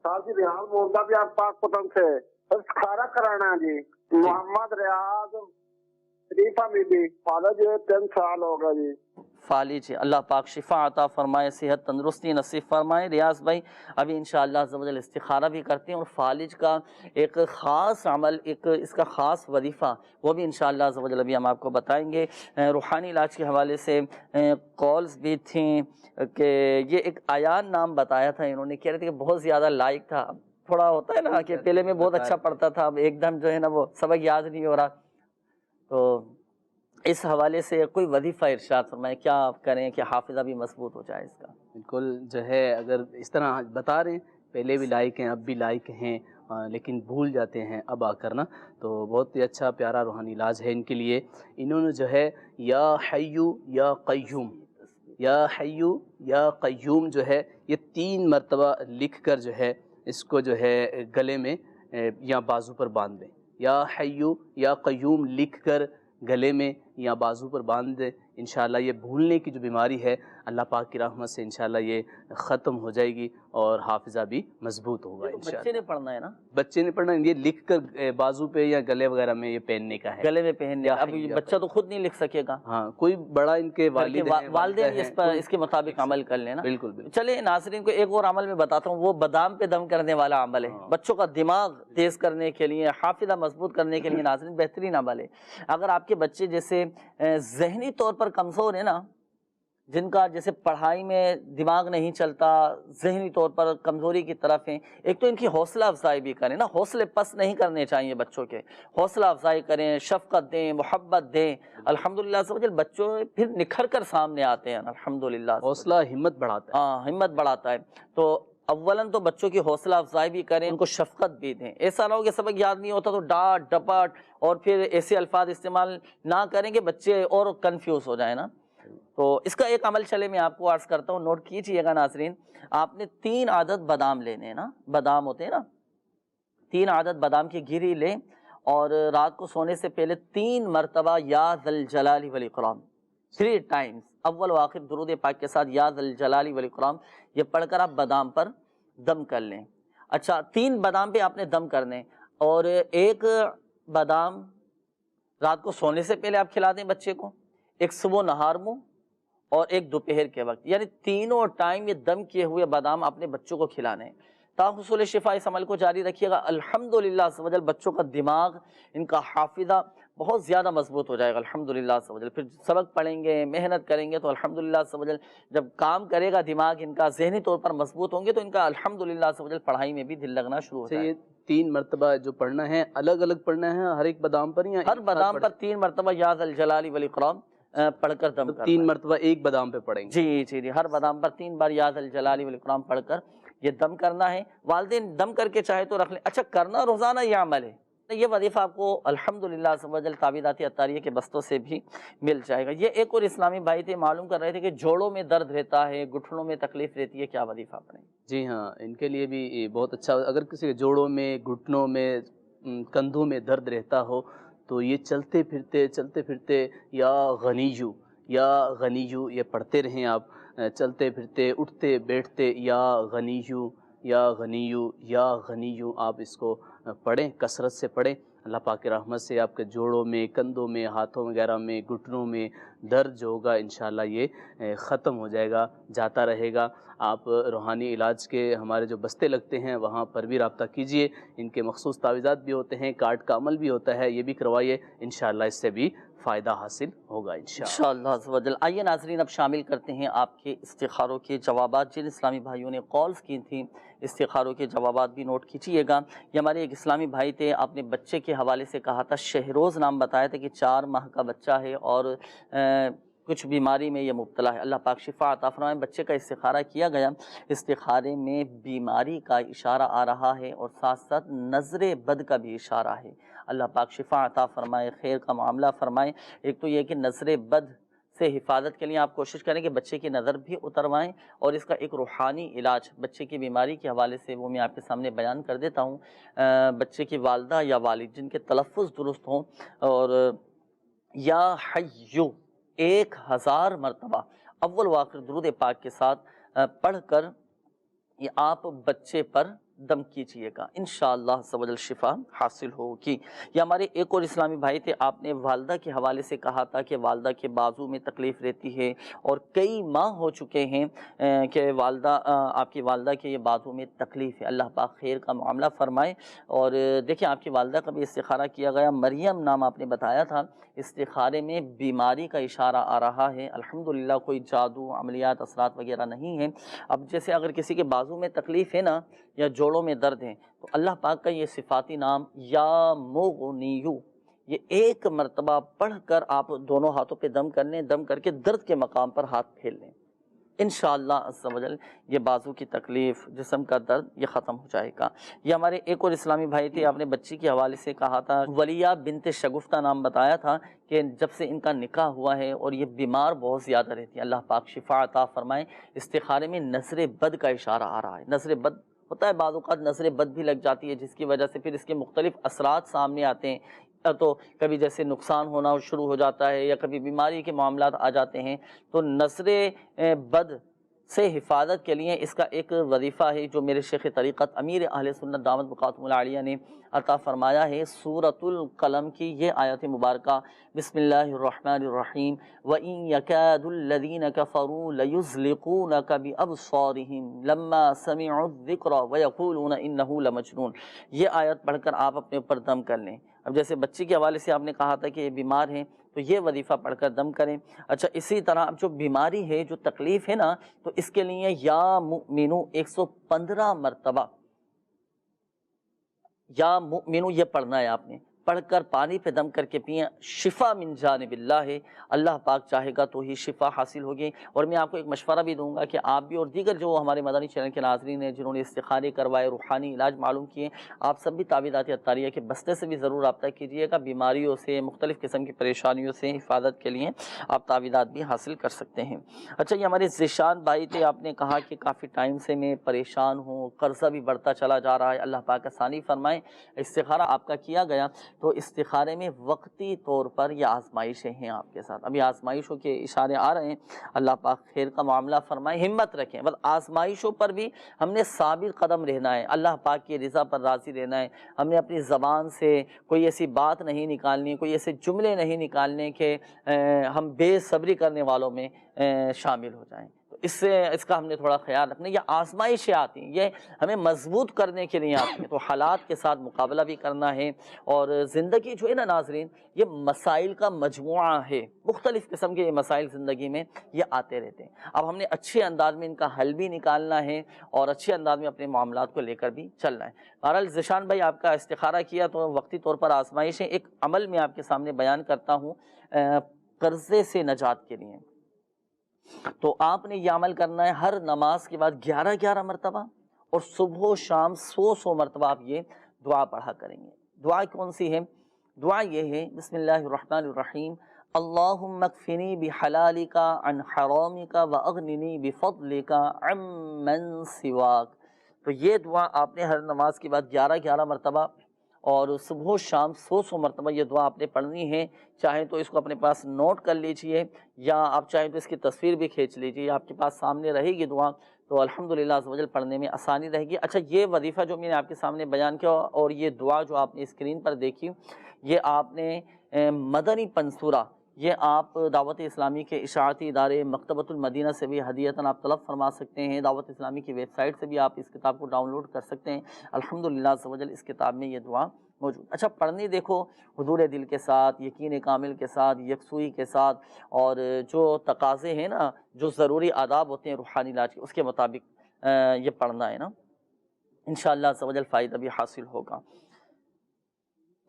صاحب جی، ریاض بولتا بھی آپ پاک پتن سے، استخارہ کرانا ہے جی۔ محمد ریاض شریفہ بی بی، فالج 3 سال ہو گیا جی۔ فالج، اللہ پاک شفا عطا فرمائے، صحت تندرستی نصیب فرمائے۔ ریاض بھائی ابھی انشاءاللہ عز و جل استخارہ بھی کرتے ہیں، اور فالج کا ایک خاص عمل، ایک اس کا خاص وظیفہ، وہ بھی انشاءاللہ عز و جل ابھی ہم آپ کو بتائیں گے۔ روحانی علاج کے حوالے سے کالز بھی تھیں کہ یہ ایک ایان نام بتایا تھا انہوں نے، کہہ رہے تھے کہ بہت زیادہ لائق تھا۔ تھوڑا ہوتا ہے نا کہ پہلے میں بہت اچھا پڑھتا تھا، اب ایک دم جو ہے نا وہ سبق یاد نہیں ہو رہا، تو اس حوالے سے کوئی وظیفہ ارشاد فرمائے، کیا کریں کہ حافظہ بھی مضبوط ہو جائے اس کا؟ بالکل جو ہے، اگر اس طرح بتا رہے ہیں پہلے بھی لائق ہیں اب بھی لائق ہیں، لیکن بھول جاتے ہیں اب آ کر نا، تو بہت ہی اچھا پیارا روحانی علاج ہے ان کے لیے۔ انہوں نے جو ہے یا حیو یا قیوم، یا حیو یا قیوم جو ہے یہ 3 مرتبہ لکھ کر جو ہے اس کو جو ہے گلے میں یا بازو پر باندھ دیں۔ یا حیو یا قیوم لکھ کر گلے میں یا بازو پر باندھ دیں، انشاءاللہ یہ بھولنے کی جو بیماری ہے اللہ پاک کی رحمت سے انشاءاللہ یہ ختم ہو جائے گی اور حافظہ بھی مضبوط ہوگا انشاءاللہ۔ بچے نے پڑھنا ہے نا، بچے نے پڑھنا، یہ لکھ کر بازو پہ یا گلے وغیرہ میں یہ پہننے کا ہے، گلے میں پہننے۔ اب بچہ تو خود نہیں لکھ سکے گا، ہاں کوئی بڑا ان کے والدین اس کے مطابق عمل کر لینا۔ بالکل بالکل۔ چلے ناظرین کو ایک اور عمل میں بتاتا ہوں، وہ بادام پہ دم کرنے والا عمل ہے، بچوں کا دماغ تیز کرنے کے لیے، حافظہ مضبوط کرنے کے لیے ناظرین بہترین عمل ہے۔ اگر آپ کے بچے جیسے ذہنی طور پر کمزور ہیں نا، جن کا جیسے پڑھائی میں دماغ نہیں چلتا، ذہنی طور پر کمزوری کی طرف ہیں، ایک تو ان کی حوصلہ افزائی بھی کریں نا، حوصلے پست نہیں کرنے چاہیے بچوں کے، حوصلہ افزائی کریں، شفقت دیں، محبت دیں، الحمدللہ سے بچوں پھر نکھر کر سامنے آتے ہیں الحمدللہ۔ حوصلہ ہمت بڑھاتا ہے، ہاں ہمت بڑھاتا ہے۔ تو اولاً تو بچوں کی حوصلہ افزائی بھی کریں، ان کو شفقت بھی دیں، ایسا نہ ہو کہ سبق یاد نہیں ہوتا تو ڈانٹ ڈپٹ اور پھر ایسے الفاظ استعمال نہ کریں کہ بچے اور کنفیوز ہو جائیں نا۔ تو اس کا ایک عمل چلے میں آپ کو عرض کرتا ہوں، نوٹ کیجئے گا ناظرین۔ آپ نے 3 عدد بادام لینے ہیں نا، بادام ہوتے ہیں نا، 3 عدد بادام کی گری لیں اور رات کو سونے سے پہلے 3 مرتبہ یا ذی الجلال والاکرام 3 ٹائمز، اول و آخر درود پاک کے ساتھ یا ذی الجلال والاکرام، یہ پڑھ کر آپ بادام پر دم کر لیں۔ اچھا 3 بادام پہ آپ نے دم کرنے، اور 1 بادام رات کو سونے سے پہلے آپ کھلا دیں بچے کو، 1 صبح نہار منہ، اور 1 دوپہر کے وقت، یعنی تینوں ٹائم یہ دم کیے ہوئے بادام اپنے بچوں کو کھلانے ہیں۔ تا حصول شفا اس عمل کو جاری رکھیے گا، الحمدللہ سے بچوں کا دماغ، ان کا حافظہ بہت زیادہ مضبوط ہو جائے گا الحمدللہ سے۔ پھر سبق پڑھیں گے، محنت کریں گے تو الحمدللہ سے جب کام کرے گا دماغ ان کا، ذہنی طور پر مضبوط ہوں گے تو ان کا الحمدللہ سے پڑھائی میں بھی دل لگنا شروع ہو جائے گا۔ یہ 3 مرتبہ جو پڑھنا ہے الگ الگ پڑھنا ہے ہر ایک بادام پر، یا ہر بادام پر 3 مرتبہ یا ذی الجلال والاکرام پڑھ کر دم کرنا؟ 3 مرتبہ ایک بادام پہ پڑھیں گے؟ جی، ہر بادام پر 3 بار یا ذی الجلال والاکرام پڑھ کر یہ دم کرنا ہے۔ والدین دم کر کے چاہے تو رکھ لیں۔ اچھا کرنا روزانہ یہ عمل ہے، یہ وظیفہ آپ کو الحمدللہ سے تعویذات عطاریہ کے بستوں سے بھی مل جائے گا۔ یہ ایک اور اسلامی بھائی تھے، معلوم کر رہے تھے کہ جوڑوں میں درد رہتا ہے، گھٹنوں میں تکلیف رہتی ہے، کیا وظیفہ پڑھیں؟ جی ہاں، ان کے لیے بھی بہت اچھا، اگر کسی کے جوڑوں میں، گھٹنوں میں، کندھوں میں درد رہتا ہو تو یہ چلتے پھرتے یا غنیجو یہ پڑھتے رہیں آپ، چلتے پھرتے، اٹھتے بیٹھتے، یا غنیجو آپ اس کو پڑھیں، کثرت سے پڑھیں۔ اللہ پاک کی رحمت سے آپ کے جوڑوں میں، کندھوں میں، ہاتھوں وغیرہ میں، گھٹنوں میں درد جو ہوگا انشاءاللہ یہ ختم ہو جائے گا، جاتا رہے گا۔ آپ روحانی علاج کے ہمارے جو بستے لگتے ہیں وہاں پر بھی رابطہ کیجئے، ان کے مخصوص تعویذات بھی ہوتے ہیں، کارڈ کا عمل بھی ہوتا ہے، یہ بھی کروائیے، انشاءاللہ اس سے بھی فائدہ حاصل ہوگا انشاءاللہ عز و جل۔ آئیے ناظرین اب شامل کرتے ہیں آپ کے استخاروں کے جوابات، جن اسلامی بھائیوں نے کالز کی تھیں استخاروں کے جوابات بھی نوٹ کیجیے گا۔ یہ ہمارے ایک اسلامی بھائی تھے، آپ نے بچے کے حوالے سے کہا تھا، شہروز نام بتایا تھا کہ 4 ماہ کا بچہ ہے اور کچھ بیماری میں یہ مبتلا ہے، اللہ پاک شفا عطا فرمائے۔ بچے کا استخارہ کیا گیا، استخارے میں بیماری کا اشارہ آ رہا ہے اور ساتھ ساتھ نظر بد کا بھی اشارہ ہے، اللہ پاک شفا عطا فرمائے، خیر کا معاملہ فرمائے۔ ایک تو یہ کہ نظر بد سے حفاظت کے لیے آپ کوشش کریں کہ بچے کی نظر بھی اتروائیں، اور اس کا ایک روحانی علاج بچے کی بیماری کے حوالے سے وہ میں آپ کے سامنے بیان کر دیتا ہوں۔ بچے کی والدہ یا والد جن کے تلفظ درست ہوں، اور یا حیو 1000 مرتبہ اول و آخر درود پاک کے ساتھ پڑھ کر یہ آپ بچے پر دم کیجئے گا، انشاءاللہ سبحانہ شفا حاصل ہوگی۔ یہ ہمارے ایک اور اسلامی بھائی تھے، آپ نے والدہ کے حوالے سے کہا تھا کہ والدہ کے بازو میں تکلیف رہتی ہے اور کئی ماہ ہو چکے ہیں کہ والدہ آپ کی والدہ کے یہ بازو میں تکلیف ہے، اللہ پاک خیر کا معاملہ فرمائے۔ اور دیکھیں آپ کی والدہ کا بھی استخارہ کیا گیا، مریم نام آپ نے بتایا تھا، استخارے میں بیماری کا اشارہ آ رہا ہے، الحمدللہ کوئی جادو عملیات اثرات وغیرہ نہیں ہیں۔ اب جیسے اگر کسی کے بازو میں تکلیف ہے نا یا جوڑوں میں درد ہیں تو اللہ پاک کا یہ صفاتی نام یا مغنیو یہ 1 مرتبہ پڑھ کر آپ دونوں ہاتھوں پہ دم کر لیں، دم کر کے درد کے مقام پر ہاتھ پھیل لیں، انشاءاللہ عز و جل یہ بازو کی تکلیف، جسم کا درد یہ ختم ہو جائے گا۔ یہ ہمارے ایک اور اسلامی بھائی تھے، آپ نے بچی کے حوالے سے کہا تھا، ولیہ بنت شگفتہ نام بتایا تھا کہ جب سے ان کا نکاح ہوا ہے اور یہ بیمار بہت زیادہ رہتی ہے، اللہ پاک شفا عطا فرمائے۔ استخارے میں نظر بد کا اشارہ آ رہا ہے، نظر بد ہوتا ہے، بعض اوقات نظر بد بھی لگ جاتی ہے جس کی وجہ سے پھر اس کے مختلف اثرات سامنے آتے ہیں، تو کبھی جیسے نقصان ہونا شروع ہو جاتا ہے یا کبھی بیماری کے معاملات آ جاتے ہیں، تو نظر بد سے حفاظت کے لیے اس کا ایک وظیفہ ہے جو میرے شیخ طریقت امیر اہل سنت دامت بقاتہم العالیہ نے عطا فرمایا ہے۔ سورۃ القلم کی یہ آیت مبارکہ، بسم اللہ الرحمن الرحیم، وَإِن يَكَادُ الَّذِينَ كَفَرُوا لَيُزْلِقُونَكَ بِأَبْصَارِهِمْ لَمَّا سَمِعُوا الذِّكْرَ وَيَقُولُونَ إِنَّهُ لَمَجْنُونَ۔ یہ آیت پڑھ کر آپ اپنے اوپر دم کر لیں۔ اب جیسے بچی کے حوالے سے آپ نے کہا تھا کہ یہ بیمار ہیں، تو یہ وظیفہ پڑھ کر دم کریں۔ اچھا اسی طرح اب جو بیماری ہے، جو تکلیف ہے نا، تو اس کے لیے یا مؤمنو 115 مرتبہ یا مؤمنو یہ پڑھنا ہے آپ نے، پڑھ کر پانی پہ دم کر کے پئیں، شفا من جانب اللہ ہے، اللہ پاک چاہے گا تو ہی شفا حاصل ہوگی۔ اور میں آپ کو ایک مشورہ بھی دوں گا کہ آپ بھی اور دیگر جو ہمارے مدنی چینل کے ناظرین ہیں جنہوں نے استخارے کروائے، روحانی علاج معلوم کیے، آپ سب بھی تعویذات عطاریہ کے بستے سے بھی ضرور رابطہ کیجیے گا۔ بیماریوں سے، مختلف قسم کی پریشانیوں سے حفاظت کے لیے آپ تعویذات بھی حاصل کر سکتے ہیں۔ اچھا یہ ہمارے ذیشان بھائی تھے، آپ نے کہا کہ کافی ٹائم سے میں پریشان ہوں، قرضہ بھی بڑھتا چلا جا رہا ہے، اللہ پاک آسانی فرمائے۔ استخارہ آپ کا کیا گیا، تو استخارے میں وقتی طور پر یہ آزمائشیں ہیں آپ کے ساتھ، ابھی آزمائشوں کے اشارے آ رہے ہیں، اللہ پاک خیر کا معاملہ فرمائے، ہمت رکھیں، بس آزمائشوں پر بھی ہم نے ثابت قدم رہنا ہے، اللہ پاک کی رضا پر راضی رہنا ہے۔ ہم نے اپنی زبان سے کوئی ایسی بات نہیں نکالنی، کوئی ایسے جملے نہیں نکالنے کہ ہم بے صبری کرنے والوں میں شامل ہو جائیں، تو اس کا ہم نے تھوڑا خیال رکھنا۔ یہ آزمائشیں آتی ہیں، یہ ہمیں مضبوط کرنے کے لیے آتی ہیں، تو حالات کے ساتھ مقابلہ بھی کرنا ہے۔ اور زندگی جو ہے نا ناظرین، یہ مسائل کا مجموعہ ہے، مختلف قسم کے یہ مسائل زندگی میں یہ آتے رہتے ہیں۔ اب ہم نے اچھے انداز میں ان کا حل بھی نکالنا ہے اور اچھے انداز میں اپنے معاملات کو لے کر بھی چلنا ہے۔ بہرحال ذیشان بھائی آپ کا استخارہ کیا تو وقتی طور پر آزمائشیں، ایک عمل میں آپ کے سامنے بیان کرتا ہوں قرضے سے نجات کے لیے۔ تو آپ نے یہ عمل کرنا ہے، ہر نماز کے بعد 11 مرتبہ اور صبح و شام 100 مرتبہ آپ یہ دعا پڑھا کریں گے۔ دعا کون سی ہے؟ دعا یہ ہے، بسم اللہ الرحمن الرحیم، اللہم اکفنی بحلالک عن حرامک واغننی بفضلک عمن سواک۔ تو یہ دعا آپ نے ہر نماز کے بعد 11 مرتبہ اور صبح و شام 100 مرتبہ یہ دعا آپ نے پڑھنی ہے۔ چاہیں تو اس کو اپنے پاس نوٹ کر لیجئے، یا آپ چاہیں تو اس کی تصویر بھی کھینچ لیجئے، آپ کے پاس سامنے رہے گی دعا تو الحمدللہ عز و جل پڑھنے میں آسانی رہے گی۔ اچھا یہ وظیفہ جو میں نے آپ کے سامنے بیان کیا اور یہ دعا جو آپ نے اسکرین پر دیکھی، یہ آپ نے مدنی پنصورہ، یہ آپ دعوت اسلامی کے اشاعتی ادارے مکتبۃ المدینہ سے بھی ہدیتاً آپ طلب فرما سکتے ہیں، دعوت اسلامی کی ویب سائٹ سے بھی آپ اس کتاب کو ڈاؤن لوڈ کر سکتے ہیں۔ الحمدللہ عز و جل اس کتاب میں یہ دعا موجود۔ اچھا پڑھنی دیکھو حضور دل کے ساتھ، یقین کامل کے ساتھ، یکسوئی کے ساتھ، اور جو تقاضے ہیں نا، جو ضروری آداب ہوتے ہیں روحانی علاج کے، اس کے مطابق یہ پڑھنا ہے نا، انشاءاللہ عز و جل فائدہ بھی حاصل ہوگا۔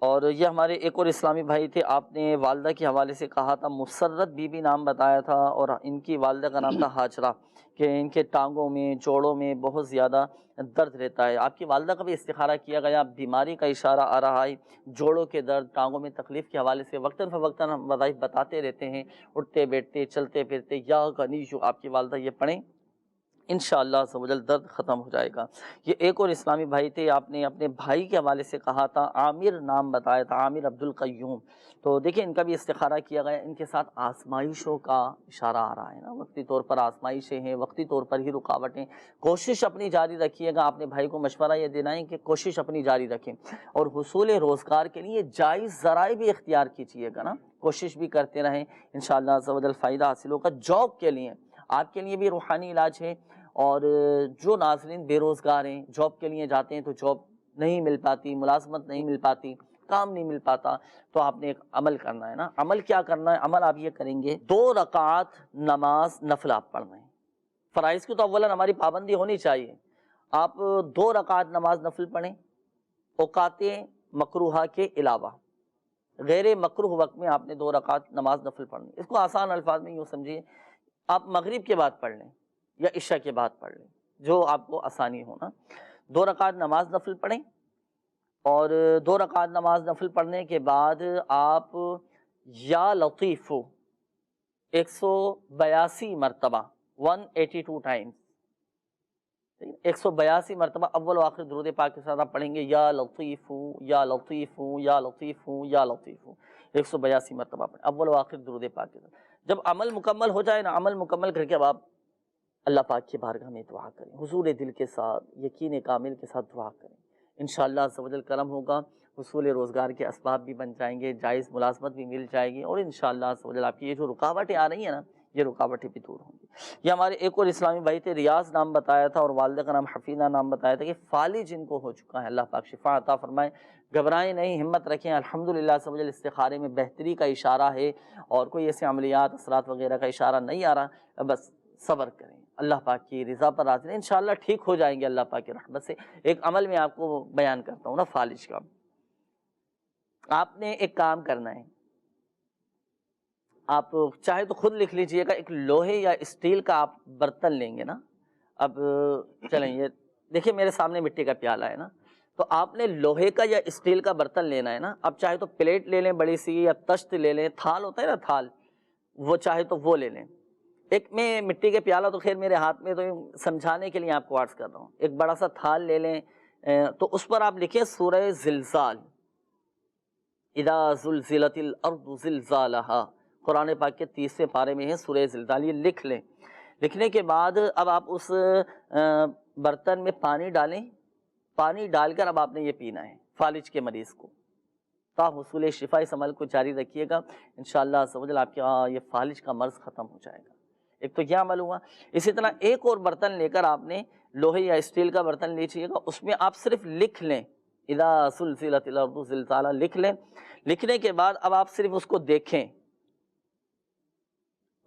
اور یہ ہمارے ایک اور اسلامی بھائی تھے، آپ نے والدہ کے حوالے سے کہا تھا، مسرت بی بی نام بتایا تھا، اور ان کی والدہ کا نام تھا ہاجرہ، کہ ان کے ٹانگوں میں، جوڑوں میں بہت زیادہ درد رہتا ہے۔ آپ کی والدہ کا بھی استخارہ کیا گیا، بیماری کا اشارہ آ رہا ہے، جوڑوں کے درد، ٹانگوں میں تکلیف کے حوالے سے وقتاً فوقتاً ہم وظائف بتاتے رہتے ہیں، اٹھتے بیٹھتے چلتے پھرتے، یا غنی جو آپ کی والدہ یہ پڑھیں، انشاءاللہ عز و جل درد ختم ہو جائے گا۔ یہ ایک اور اسلامی بھائی تھے، آپ نے اپنے بھائی کے حوالے سے کہا تھا، عامر نام بتایا تھا، عامر عبد القیوم۔ تو دیکھیں ان کا بھی استخارہ کیا گیا، ان کے ساتھ آزمائشوں کا اشارہ آ رہا ہے نا، وقتی طور پر آزمائشیں ہیں، وقتی طور پر ہی رکاوٹیں۔ کوشش اپنی جاری رکھیے گا، آپ نے بھائی کو مشورہ یہ دینا ہے کہ کوشش اپنی جاری رکھیں، اور حصول روزگار کے لیے جائز ذرائع بھی اختیار کیجیے گا نا، کوشش بھی کرتے رہیں، انشاءاللہ عز و جل فائدہ حاصل ہوگا۔ جاب کے لیے آپ کے لیے بھی روحانی علاج ہے، اور جو ناظرین بے روزگار ہیں، جاب کے لیے جاتے ہیں تو جاب نہیں مل پاتی، ملازمت نہیں مل پاتی، کام نہیں مل پاتا، تو آپ نے ایک عمل کرنا ہے نا۔ عمل کیا کرنا ہے؟ عمل آپ یہ کریں گے، 2 رکعات نماز نفل آپ پڑھنا ہے۔ فرائض کی تو اولا ہماری پابندی ہونی چاہیے، آپ 2 رکعات نماز نفل پڑھیں، اوقات مکروہہ کے علاوہ، غیر مکروہ وقت میں آپ نے 2 رکعات نماز نفل پڑھنی۔ اس کو آسان الفاظ میں یوں سمجھیے، آپ مغرب کے بعد پڑھ لیں یا عشاء کے بعد پڑھ لیں، جو آپ کو آسانی ہونا۔ 2 رکعت نماز نفل پڑھیں، اور 2 رکعت نماز نفل پڑھنے کے بعد آپ یا لطیف 182 مرتبہ 182 ٹائمز 182 مرتبہ اول و آخر درود پاک کے ساتھ آپ پڑھیں گے یا لطیف یا لطیف یا لطیف یا لطیف، 182 مرتبہ پڑھیں اول و آخر درود پاک کے ساتھ۔ جب عمل مکمل ہو جائے نا، عمل مکمل کر کے اب آپ اللہ پاک کی بارگاہ میں دعا کریں، حضور دل کے ساتھ، یقین کامل کے ساتھ دعا کریں، انشاءاللہ عز و جل کرم ہوگا، حصول روزگار کے اسباب بھی بن جائیں گے، جائز ملازمت بھی مل جائے گی، اور انشاءاللہ عز و جل آپ کی یہ جو رکاوٹیں آ رہی ہیں نا، یہ رکاوٹیں بھی دور ہوں گی۔ یہ ہمارے ایک اور اسلامی بھائی تھے، ریاض نام بتایا تھا اور والدہ کا نام حفیظہ نام بتایا تھا کہ فالج ان کو ہو چکا ہے، اللہ پاک شفا عطا فرمائے، گھبرائیں نہیں، ہمت رکھیں، الحمدللہ عز و جل استخارے میں بہتری کا اشارہ ہے، اور کوئی ایسے عملیات اثرات وغیرہ کا اشارہ نہیں آ رہا، بس صبر کریں، اللہ پاک کی رضا پر راضی رہیں، انشاءاللہ ٹھیک ہو جائیں گے اللہ پاک کی رحمت سے۔ ایک عمل میں آپ کو بیان کرتا ہوں نا فالج کا، آپ نے ایک کام کرنا ہے، آپ چاہے تو خود لکھ لیجئے گا، ایک لوہے یا اسٹیل کا آپ برتن لیں گے نا، اب چلیں یہ دیکھیں میرے سامنے مٹی کا پیالہ ہے نا، تو آپ نے لوہے کا یا اسٹیل کا برتن لینا ہے نا، اب چاہے تو پلیٹ لے لیں بڑی سی، یا تشت لے لیں، تھال ہوتا ہے نا تھال، وہ چاہے تو وہ لے لیں۔ ایک میں مٹی کے پیالہ تو خیر میرے ہاتھ میں، تو سمجھانے کے لیے آپ کو عرض کر رہا ہوں، ایک بڑا سا تھال لے لیں، تو اس پر آپ لکھیں سورہ زلزال، اذا زلزلت الارض زلزالہا، قرآن پاک کے 30ویں پارے میں ہے سورہ زلزال، یہ لکھ لیں۔ لکھنے کے بعد اب آپ اس برتن میں پانی ڈالیں، پانی ڈال کر اب آپ نے یہ پینا ہے فالج کے مریض کو، تا حصول شفا اس عمل کو جاری رکھیے گا، انشاءاللہ عز و جل آپ کے یہ فالج کا مرض ختم ہو جائے گا۔ ایک تو یہ عمل ہوا، اسی طرح ایک اور برتن لے کر آپ نے لوہے یا اسٹیل کا برتن لیجیے گا، اس میں آپ صرف لکھ لیں اذا زلزلت الارض زلزالہا، لکھ لیں۔ لکھنے کے بعد اب آپ صرف اس کو دیکھیں،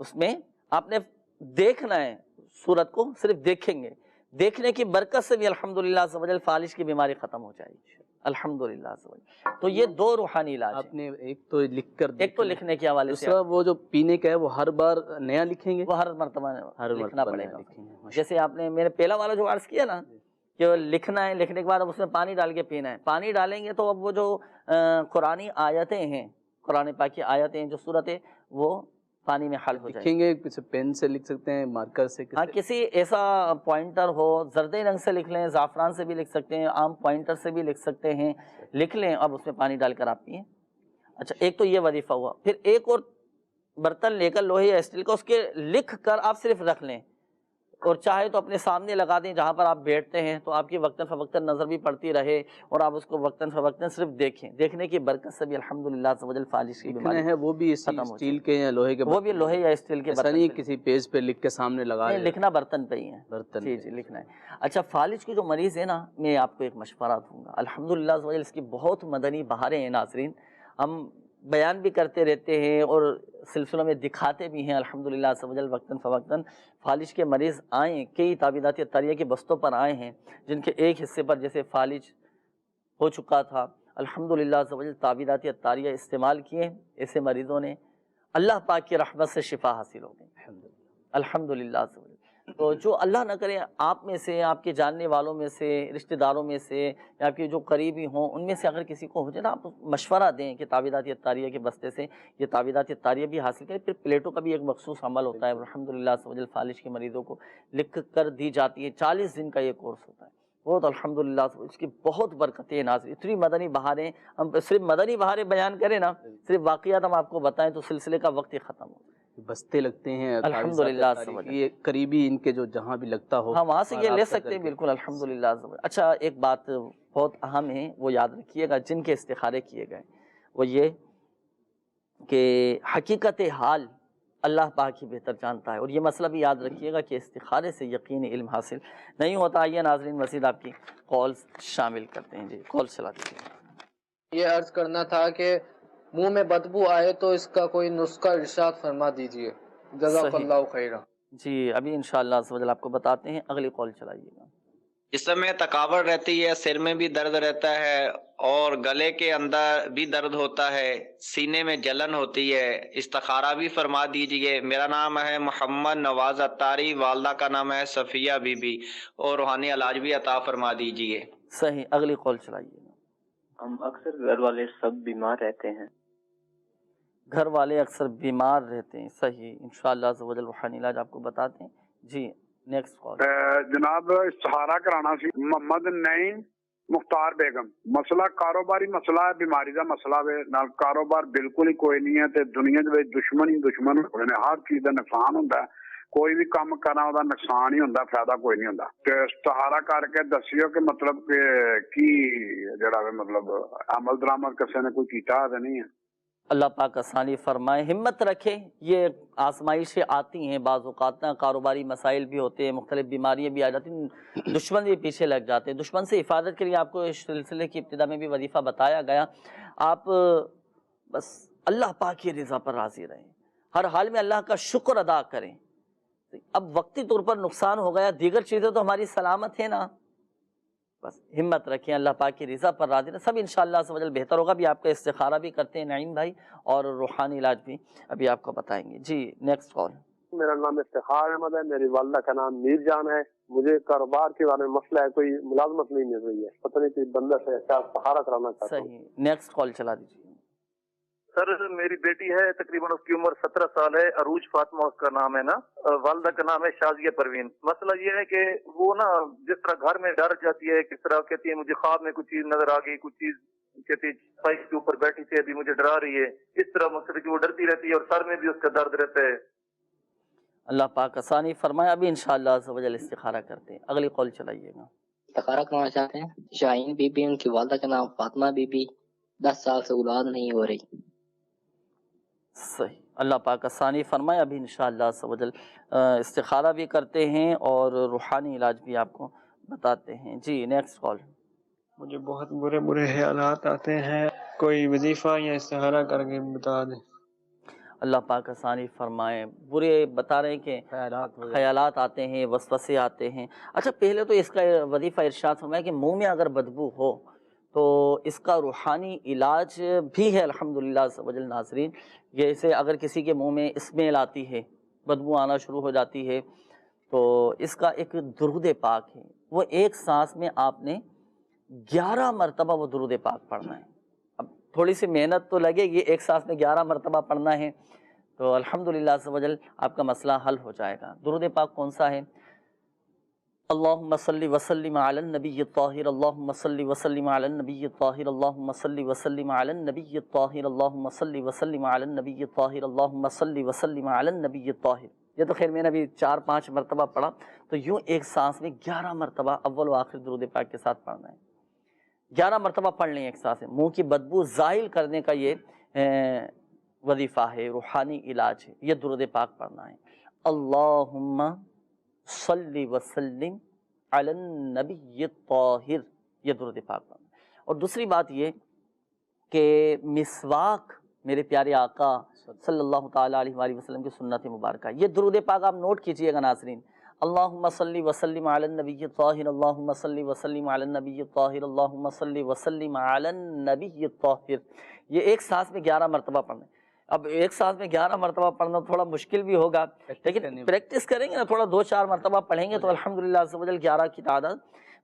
اس میں آپ نے دیکھنا ہے، صورت کو صرف دیکھیں گے، دیکھنے کی برکت سے بھی الحمدللہ عز و جل فالج کی بیماری ختم ہو جائے گی الحمدللہ عز و جل۔ تو یہ دو روحانی علاج آپ نے ایک تو لکھ کر، ایک تو لکھنے کے حوالے سے، دوسرا وہ جو پینے کا ہے وہ ہر بار نیا لکھیں گے، وہ ہر مرتبہ لکھنا پڑے گا۔ گا۔ جیسے آپ نے میرے پہلا والا جو عرض کیا نا کہ وہ لکھنا ہے، لکھنے کے بعد اب اس میں پانی ڈال کے پینا ہے، پانی ڈالیں گے تو اب وہ جو قرآنی آیتیں ہیں، قرآن پاک کی آیتیں ہیں، جو صورتیں، وہ پانی میں حل ہو جائے لکھیں گے، کسی پین سے لکھ سکتے ہیں، مارکر سے، ہاں کسی ایسا پوائنٹر ہو، زردے رنگ سے لکھ لیں، زعفران سے بھی لکھ سکتے ہیں، عام پوائنٹر سے بھی لکھ سکتے ہیں، لکھ لیں، اب اس میں پانی ڈال کر آپ پئیں۔ اچھا ایک تو یہ وظیفہ ہوا، پھر ایک اور برتن لے کر لوہے یا اسٹیل کا، اس کے لکھ کر آپ صرف رکھ لیں، اور چاہے تو اپنے سامنے لگا دیں جہاں پر آپ بیٹھتے ہیں، تو آپ کی وقتاً فوقتاً نظر بھی پڑتی رہے، اور آپ اس کو وقتاً فوقتاً صرف دیکھیں، دیکھنے کی برکت سے بھی الحمدللہ عز و جل فالج کی بیماری ہے وہ بھی اسٹیل کے یا لوہے کے، وہ بھی لوہے یا اسٹیل کے برتن، نہیں کسی پیج پہ لکھ کے سامنے لگا، لکھنا برتن پہ ہی ہے، برتن، جی جی لکھنا ہے۔ اچھا فالج کے جو مریض ہیں نا، میں آپ کو ایک مشورہ دوں گا، الحمدللہ عز و جل اس کی بہت مدنی بہاریں ہیں ناظرین، ہم بیان بھی کرتے رہتے ہیں اور سلسلوں میں دکھاتے بھی ہیں الحمدللہ عز و جل، وقتاً فوقتاً فالج کے مریض آئیں، کئی تعویذات طاریہ کے بستوں پر آئے ہیں، جن کے ایک حصے پر جیسے فالج ہو چکا تھا، الحمدللہ عز و جل تعویذات طاریہ استعمال کیے ایسے مریضوں نے، اللہ پاک کی رحمت سے شفا حاصل ہو گئی الحمدللہ عز و جل۔ تو جو اللہ نہ کرے آپ میں سے، آپ کے جاننے والوں میں سے، رشتہ داروں میں سے، یا آپ کے جو قریبی ہوں ان میں سے اگر کسی کو ہو جائے نا، آپ مشورہ دیں کہ تعویذات طاریہ کے بستے سے یہ تعویذات طاریہ بھی حاصل کریں۔ پھر پلیٹوں کا بھی ایک مخصوص عمل ہوتا ہے، الحمدللہ عز و جل فالج کے مریضوں کو لکھ کر دی جاتی ہے، 40 دن کا یہ کورس ہوتا ہے، وہ تو الحمدللہ اس کی بہت برکتیں ہیں ناظرین، اتنی مدنی بہاریں، ہم صرف مدنی بہاریں بیان کریں نا، صرف واقعات ہم آپ کو بتائیں تو سلسلے کا وقت ہی ختم ہو، بستے لگتے ہیں الحمدللہ، یہ قریبی ان کے جو جہاں بھی لگتا ہو، ہاں وہاں سے یہ لے سکتے ہیں بالکل الحمدللہ۔ اچھا ایک بات بہت اہم ہے، وہ یاد رکھیے گا، جن کے استخارے کیے گئے، وہ یہ کہ حقیقت حال اللہ پاک ہی بہتر جانتا ہے، اور یہ مسئلہ بھی یاد رکھیے گا کہ استخارے سے یقینی علم حاصل نہیں ہوتا۔ آئیے ناظرین مزید آپ کی کالز شامل کرتے ہیں، جی کال چلا دیجیے۔ یہ عرض کرنا تھا کہ منہ میں بدبو آئے تو اس کا کوئی نسخہ ارشاد فرما دیجئے، جزاک اللہ خیرہ۔ جی ابھی انشاءاللہ عز و جل آپ کو بتاتے ہیں، اگلی کال چلائیے گا۔ جسم میں تکابر رہتی ہے، سر میں بھی درد رہتا ہے، اور گلے کے اندر بھی درد ہوتا ہے، سینے میں جلن ہوتی ہے، استخارہ بھی فرما دیجئے۔ میرا نام ہے محمد نواز اتاری، والدہ کا نام ہے صفیہ بی بی، اور روحانی علاج بھی عطا فرما دیجئے۔ صحیح، اگلی کال چلائیے گا۔ ہم اکثر گھر والے سب بیمار رہتے ہیں، گھر والے اکثر بیمار رہتے ہیں، صحیح، انشاءاللہ عز و جل روحانی علاج آپ کو بتاتے ہیں۔ جی نیکسٹ کال. جناب استخارہ کرانا سی محمد نعیم مختار بیگم. مسئلہ کاروباری مسئلہ ہے, بیماری دا مسئلہ ہے, نال کاروبار بالکل ہی کوئی نہیں ہے تے دنیا دے دشمن ہی دشمن ہوئے نے. ہر چیز دا نقصان ہوندا ہے, کوئی بھی کام کرنا دا نقصان ہی ہوندا, فائدہ کوئی نہیں ہوندا. تے استخارہ کر کے دسیو کہ مطلب کہ کی جڑا مطلب عمل درآمد کسے نے کوئی کیتا ہے نہیں ہے. اللہ پاک آسانی فرمائے, ہمت رکھیں. یہ آزمائشیں آتی ہیں بعض اوقات نا, کاروباری مسائل بھی ہوتے ہیں, مختلف بیماریاں بھی آ جاتی ہیں, دشمن بھی پیچھے لگ جاتے ہیں. دشمن سے حفاظت کے لیے آپ کو اس سلسلے کی ابتدا میں بھی وظیفہ بتایا گیا. آپ بس اللہ پاک کی رضا پر راضی رہیں, ہر حال میں اللہ کا شکر ادا کریں. اب وقتی طور پر نقصان ہو گیا, دیگر چیزیں تو ہماری سلامت ہیں نا, بس ہمت رکھیں, اللہ پاک کی رضا پر راضی رہیں, سب انشاءاللہ عز و جل بہتر ہوگا. بھی آپ کا استخارہ بھی کرتے ہیں نعیم بھائی, اور روحانی علاج بھی ابھی آپ کو بتائیں گے. جی نیکسٹ کال. میرا نام افتخار احمد ہے, میری والدہ کا نام میر جان ہے. مجھے کاروبار کے بارے میں مسئلہ ہے, کوئی ملازمت نہیں مل رہی ہے, پتہ نہیں کوئی بندہ سے استخارہ کرانا چاہتا ہوں. صحیح, نیکسٹ کال چلا دیجیے. سر میری بیٹی ہے, تقریباً اس کی عمر 17 سال ہے, عروج فاطمہ اس کا نام ہے نا, والدہ کا نام ہے شازیہ پروین. مسئلہ یہ ہے کہ وہ نا جس طرح گھر میں ڈر جاتی ہے, کس طرح کہتی ہے مجھے خواب میں کچھ چیز نظر آ گئی, کچھ چیز کہتی ہے سائز کے اوپر بیٹھی تھی ابھی مجھے ڈرا رہی ہے, اس طرح مسئلہ کی وہ ڈرتی رہتی ہے, اور سر میں بھی اس کا درد رہتا ہے. اللہ پاک آسانی فرمائے. ابھی انشاءاللہ عز و جل استخارہ کرتے ہیں. اگلی کال چلائیے گا. استخارہ کرنا چاہتے ہیں. شاہین بی بی, ان کی والدہ کا نام فاطمہ بی بی, 10 سال سے اولاد نہیں ہو رہی. صحیح, اللہ پاک آسانی فرمائے. ابھی انشاءاللہ عز و جل استخارہ بھی کرتے ہیں اور روحانی علاج بھی آپ کو بتاتے ہیں. جی نیکسٹ کال. مجھے بہت برے خیالات آتے ہیں, کوئی وظیفہ یا استخارہ کر کے بتا دیں. اللہ پاک آسانی فرمائے. برے بتا رہے ہیں کہ خیالات آتے ہیں, وسوسے آتے ہیں. اچھا پہلے تو اس کا وظیفہ ارشاد فرمایا کہ منہ میں اگر بدبو ہو تو اس کا روحانی علاج بھی ہے الحمدللہ عز و جل. ناظرین, جیسے اگر کسی کے منہ میں اسمیل آتی ہے, بدبو آنا شروع ہو جاتی ہے, تو اس کا ایک درود پاک ہے, وہ ایک سانس میں آپ نے 11 مرتبہ وہ درود پاک پڑھنا ہے. اب تھوڑی سی محنت تو لگے گی, ایک سانس میں 11 مرتبہ پڑھنا ہے, تو الحمدللہ عز و جل آپ کا مسئلہ حل ہو جائے گا. درود پاک کون سا ہے؟ اللہم صلی وسلم علی النبی الطاہر, اللہم صلی وسلم علی النبی الطاہر, اللہم صلی وسلم علی النبی الطاہر, اللہم صلی وسلم علی النبی الطاہر, اللہم صلی وسلم علی النبی الطاہر. یہ تو خیر میں نے ابھی 4-5 مرتبہ پڑھا, تو یوں ایک سانس میں 11 مرتبہ اول و آخر درود پاک کے ساتھ پڑھنا ہے. 11 مرتبہ پڑھ لیں ایک سانس میں. منہ کی بدبو زائل کرنے کا یہ وظیفہ ہے, روحانی علاج ہے, یہ درود پاک پڑھنا ہے. اللہم صلی وسلم علی النبی الطاہر, یہ درود پاک پڑھنا. اور دوسری بات یہ کہ مسواک میرے پیارے آقا صلی اللہ تعالیٰ علیہ وآلہ وسلم کی سنت مبارکہ, یہ درود پاک آپ نوٹ کیجئے گا ناظرین. اللہم صلی وسلم علی النبی الطاہر, اللہم صلی وسلم علی النبی الطاہر, اللہم صلی وسلم علی النبی الطاہر. یہ ایک سانس میں 11 مرتبہ پڑھنا ہے. اب ایک سانس میں 11 مرتبہ پڑھنا تھوڑا مشکل بھی ہوگا, لیکن پریکٹس کریں گے نا, تھوڑا 2-4 مرتبہ پڑھیں گے تو الحمدللہ عز و جل 11 کی تعداد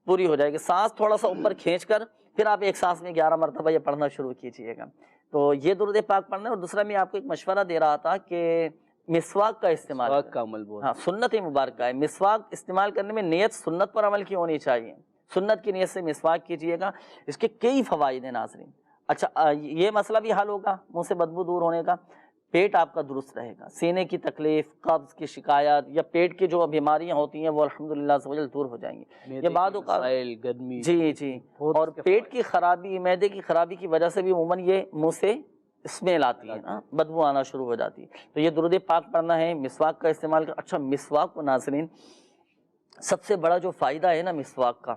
پوری ہو جائے گی. سانس تھوڑا سا اوپر کھینچ کر پھر آپ ایک سانس میں 11 مرتبہ یہ پڑھنا شروع کیجئے گا. تو یہ درود پاک پڑھنا ہے. اور دوسرا میں آپ کو ایک مشورہ دے رہا تھا کہ مسواک کا استعمال, مسواک کا عمل بہت, ہاں سنت مبارکہ ہے. مسواک استعمال کرنے میں نیت سنت پر عمل کی ہونی چاہیے, سنت کی نیت سے مسواک کیجئے گا. اس کے کئی فوائد ہیں ناظرین. اچھا یہ مسئلہ بھی حل ہوگا, منہ سے بدبو دور ہونے کا, پیٹ آپ کا درست رہے گا, سینے کی تکلیف, قبض کی شکایات یا پیٹ کی جو بیماریاں ہوتی ہیں وہ الحمدللہ عز و جل دور ہو جائیں گی. یہ بعد اوقات گرمی, جی, اور پیٹ کی خرابی, معدے کی خرابی کی وجہ سے بھی عموماً یہ منہ سے اسمیل آتی ہے نا, بدبو آنا شروع ہو جاتی ہے. تو یہ درود پاک پڑھنا ہے, مسواک کا استعمال کر. اچھا مسواک کو ناظرین سب سے بڑا جو فائدہ ہے نا مسواک کا,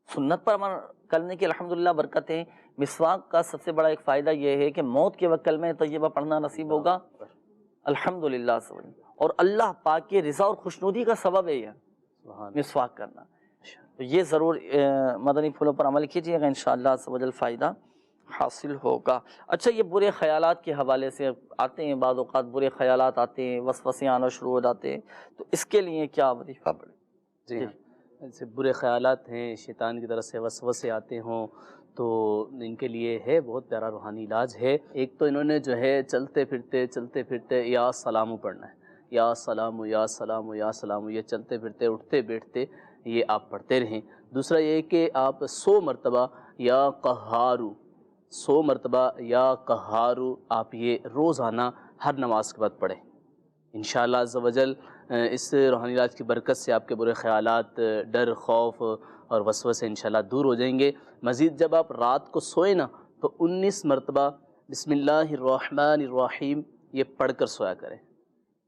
سنت پر عمل کرنے کی الحمدللہ برکت ہے. مسواک کا سب سے بڑا ایک فائدہ یہ ہے کہ موت کے وقت کلمہ طیبہ پڑھنا نصیب ہوگا الحمدللہ. اور اللہ پاک کی رضا اور خوشنودی کا سبب ہے یہ مسواک کرنا. تو یہ ضرور مدنی پھولوں پر عمل کیجیے گا, انشاءاللہ عز و جل فائدہ حاصل ہوگا. اچھا یہ برے خیالات کے حوالے سے آتے ہیں, بعض اوقات برے خیالات آتے ہیں, وسوسے آنا شروع ہو جاتے ہیں, تو اس کے لیے کیا وظیفہ پڑھیں؟ جی ایسے برے خیالات ہیں, شیطان کی طرف سے وسوسے آتے ہوں, تو ان کے لیے ہے بہت پیارا روحانی علاج ہے. ایک تو انہوں نے جو ہے چلتے پھرتے یا سلام پڑھنا ہے. یا سلام یا سلام یا سلام، یہ چلتے پھرتے اٹھتے بیٹھتے یہ آپ پڑھتے رہیں۔ دوسرا یہ کہ آپ 100 مرتبہ یا قہارو، 100 مرتبہ یا قہارو آپ یہ روزانہ ہر نماز کے بعد پڑھیں۔ انشاءاللہ عز و جل اس روحانی علاج کی برکت سے آپ کے برے خیالات، ڈر، خوف اور وسوسے انشاءاللہ دور ہو جائیں گے۔ مزید جب آپ رات کو سوئیں نا تو 19 مرتبہ بسم اللہ الرحمن الرحیم یہ پڑھ کر سویا کریں۔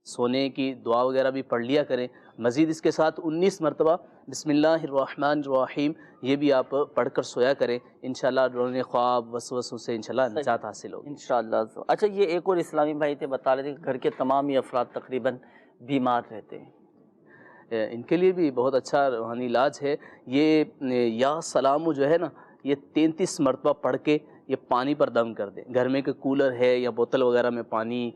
سونے کی دعا وغیرہ بھی پڑھ لیا کریں، مزید اس کے ساتھ 19 مرتبہ بسم اللہ الرحمن الرحیم یہ بھی آپ پڑھ کر سویا کریں۔ انشاءاللہ ڈرنے خواب وسوسوں سے انشاءاللہ نجات حاصل ہوگی انشاءاللہ۔ اچھا، یہ ایک اور اسلامی بھائی تھے بتا رہے تھے کہ گھر کے تمام ہی افراد تقریباً بیمار رہتے ہیں، ان کے لیے بھی بہت اچھا روحانی علاج ہے۔ یہ یا سلام جو ہے نا یہ 33 مرتبہ پڑھ کے یہ پانی پر دم کر دیں۔ گھر میں کہ کولر ہے یا بوتل وغیرہ میں پانی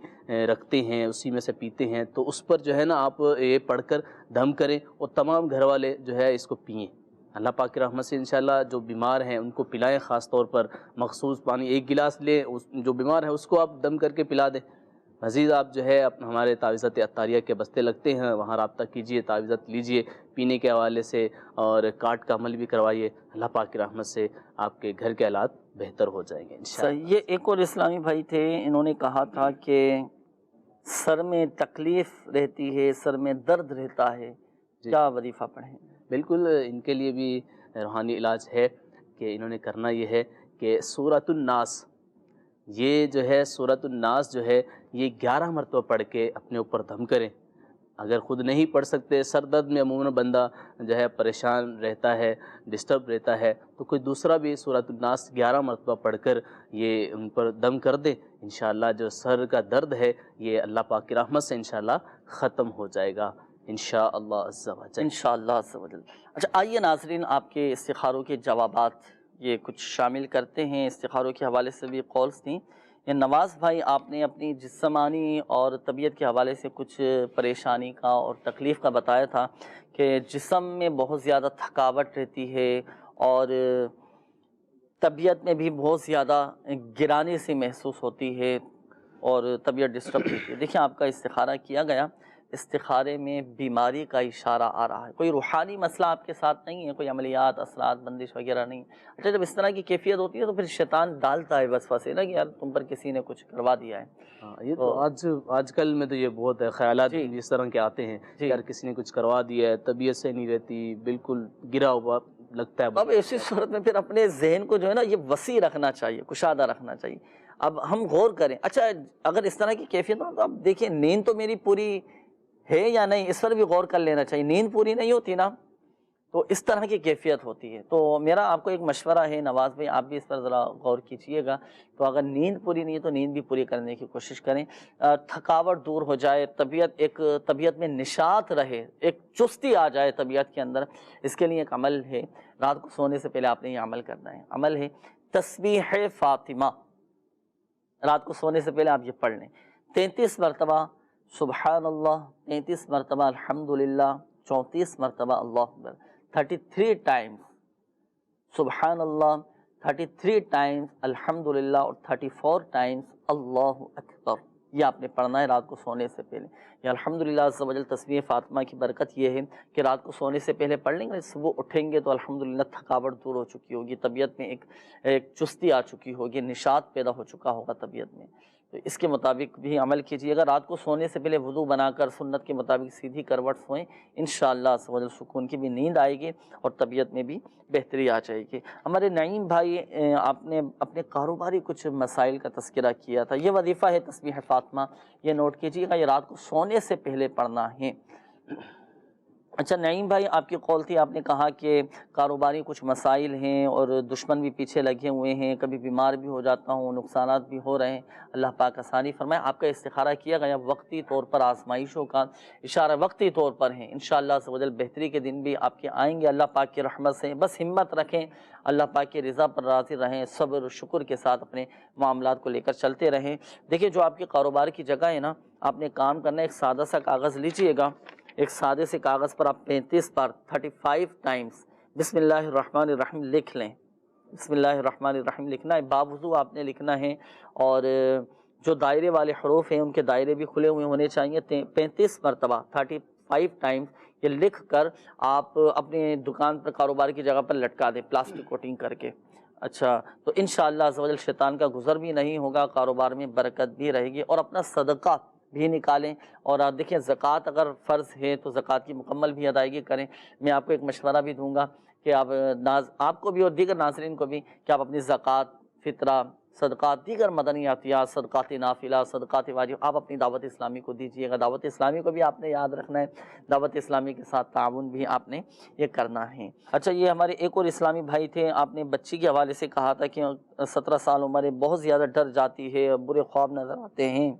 رکھتے ہیں اسی میں سے پیتے ہیں تو اس پر جو ہے نا آپ یہ پڑھ کر دم کریں اور تمام گھر والے جو ہے اس کو پئیں۔ اللہ پاک کی رحمت سے انشاءاللہ جو بیمار ہیں ان کو پلائیں، خاص طور پر مخصوص پانی 1 گلاس لیں، جو بیمار ہے اس کو آپ دم کر کے پلا دیں۔ مزید آپ جو ہے ہمارے تعویذات عطاریہ کے بستے لگتے ہیں، وہاں رابطہ کیجئے، تعویذات لیجئے پینے کے حوالے سے، اور کاٹ کا عمل بھی کروائیے۔ اللہ پاک کی رحمت سے آپ کے گھر کے حالات بہتر ہو جائیں گے انشاءاللہ۔ یہ ایک اور اسلامی بھائی تھے، انہوں نے کہا تھا کہ سر میں تکلیف رہتی ہے، سر میں درد رہتا ہے، کیا وظیفہ پڑھیں؟ بالکل ان کے لیے بھی روحانی علاج ہے کہ انہوں نے کرنا یہ ہے کہ سورۃ الناس، یہ جو ہے سورۃ الناس جو ہے یہ 11 مرتبہ پڑھ کے اپنے اوپر دم کریں۔ اگر خود نہیں پڑھ سکتے، سر درد میں عموماً بندہ جو ہے پریشان رہتا ہے، ڈسٹرب رہتا ہے، تو کوئی دوسرا بھی سورۃ الناس 11 مرتبہ پڑھ کر یہ ان پر دم کر دیں۔ انشاءاللہ جو سر کا درد ہے یہ اللہ پاک کی رحمت سے انشاءاللہ ختم ہو جائے گا انشاءاللہ عز و جل۔ انشاءاللہ عز و جل۔ اچھا آئیے ناظرین، آپ کے استخاروں کے جوابات یہ کچھ شامل کرتے ہیں۔ استخاروں کے حوالے سے بھی کالز تھیں۔ یہ نواز بھائی، آپ نے اپنی جسمانی اور طبیعت کے حوالے سے کچھ پریشانی کا اور تکلیف کا بتایا تھا کہ جسم میں بہت زیادہ تھکاوٹ رہتی ہے اور طبیعت میں بھی بہت زیادہ گرانی سی محسوس ہوتی ہے اور طبیعت ڈسٹرب ہوتی ہے۔ دیکھیں آپ کا استخارہ کیا گیا، استخارے میں بیماری کا اشارہ آ رہا ہے، کوئی روحانی مسئلہ آپ کے ساتھ نہیں ہے، کوئی عملیات، اثرات، بندش وغیرہ نہیں۔ اچھا جب اس طرح کی کیفیت ہوتی ہے تو پھر شیطان ڈالتا ہے وسوسے نا کہ یار تم پر کسی نے کچھ کروا دیا ہے۔ یہ تو آج کل میں تو یہ بہت ہے، خیالات اس طرح کے آتے ہیں یار کسی نے کچھ کروا دیا ہے، طبیعت سے نہیں رہتی، بالکل گرا ہوا لگتا ہے۔ اب ایسی صورت میں پھر اپنے ذہن کو جو ہے نا یہ وسیع رکھنا چاہیے، کشادہ رکھنا چاہیے۔ اب ہم غور کریں، اچھا اگر اس طرح کی کیفیت ہو تو اب دیکھیں نیند تو میری پوری ہے یا نہیں، اس پر بھی غور کر لینا چاہیے۔ نیند پوری نہیں ہوتی نا تو اس طرح کی کیفیت ہوتی ہے۔ تو میرا آپ کو ایک مشورہ ہے نواز بھائی، آپ بھی اس پر ذرا غور کیجئے گا۔ تو اگر نیند پوری نہیں ہے تو نیند بھی پوری کرنے کی کوشش کریں، تھکاوٹ دور ہو جائے، طبیعت میں نشاط رہے، ایک چستی آ جائے طبیعت کے اندر، اس کے لیے ایک عمل ہے۔ رات کو سونے سے پہلے آپ نے یہ عمل کرنا ہے، عمل ہے تسبیح فاطمہ۔ رات کو سونے سے پہلے آپ یہ پڑھ لیں 33 مرتبہ سبحان اللہ، 33 مرتبہ الحمدللہ، 34 مرتبہ اللہ اکبر، 33 ٹائمز سبحان اللہ، 33 ٹائمز الحمدللہ اور 34 ٹائمز اللہ اکبر۔ یہ آپ نے پڑھنا ہے رات کو سونے سے پہلے۔ یہ الحمدللہ عز و جل تسبیح فاطمہ کی برکت یہ ہے کہ رات کو سونے سے پہلے پڑھ لیں گے، صبح اٹھیں گے تو الحمدللہ تھکاوٹ دور ہو چکی ہوگی، طبیعت میں ایک چستی آ چکی ہوگی، نشاط پیدا ہو چکا ہوگا طبیعت میں۔ تو اس کے مطابق بھی عمل کیجیے گا۔ رات کو سونے سے پہلے وضو بنا کر سنت کے مطابق سیدھی کروٹ سوئیں، انشاءاللہ عز و جل سکون کی بھی نیند آئے گی اور طبیعت میں بھی بہتری آ جائے گی۔ ہمارے نعیم بھائی، آپ نے اپنے کاروباری کچھ مسائل کا تذکرہ کیا تھا، یہ وظیفہ ہے تسبیح فاطمہ، یہ نوٹ کیجیے گا، یہ رات کو سونے سے پہلے پڑھنا ہے۔ اچھا نعیم بھائی، آپ کی قول تھی، آپ نے کہا کہ کاروباری کچھ مسائل ہیں اور دشمن بھی پیچھے لگے ہوئے ہیں، کبھی بیمار بھی ہو جاتا ہوں، نقصانات بھی ہو رہے ہیں، اللہ پاک آسانی فرمائے۔ آپ کا استخارہ کیا گیا وقتی طور پر آزمائشوں کا اشارہ وقتی طور پر ہے، انشاءاللہ عز و جل بہتری کے دن بھی آپ کے آئیں گے اللہ پاک کی رحمت سے۔ بس ہمت رکھیں، اللہ پاک کی رضا پر راضی رہیں، صبر و شکر کے ساتھ اپنے معاملات کو لے کر چلتے رہیں۔ دیکھیں جو آپ کے کاروبار کی جگہ ہے نا، آپ نے کام کرنا ہے، ایک سادہ سا کاغذ لیجئے گا، ایک سادے سے کاغذ پر آپ 35 بار 35 ٹائمز بسم اللہ الرحمن الرحیم لکھ لیں۔ بسم اللہ الرحمن الرحیم لکھنا ہے، باوضو آپ نے لکھنا ہے، اور جو دائرے والے حروف ہیں ان کے دائرے بھی کھلے ہوئے ہونے چاہیے. 35 مرتبہ 35 ٹائمز یہ لکھ کر آپ اپنے دکان پر کاروبار کی جگہ پر لٹکا دیں پلاسٹک کوٹنگ کر کے. اچھا تو انشاءاللہ عز و جل شیطان کا گزر بھی نہیں ہوگا, کاروبار میں برکت بھی رہے گی. اور اپنا صدقہ بھی نکالیں, اور دیکھیں زکوٰۃ اگر فرض ہے تو زکوٰۃ کی مکمل بھی ادائیگی کریں. میں آپ کو ایک مشورہ بھی دوں گا کہ آپ کو بھی اور دیگر ناظرین کو بھی کہ آپ اپنی زکوٰۃ, فطرہ, صدقات, دیگر مدنی عطیات, صدقات نافلہ, صدقات واجب آپ اپنی دعوت اسلامی کو دیجیے گا. دعوت اسلامی کو بھی آپ نے یاد رکھنا ہے, دعوت اسلامی کے ساتھ تعاون بھی آپ نے یہ کرنا ہے. اچھا یہ ہمارے ایک اور اسلامی بھائی تھے, آپ نے بچی کے حوالے سے کہا تھا کہ 17 سال عمر ہے, بہت زیادہ ڈر جاتی ہے, برے خواب نظر آتے ہیں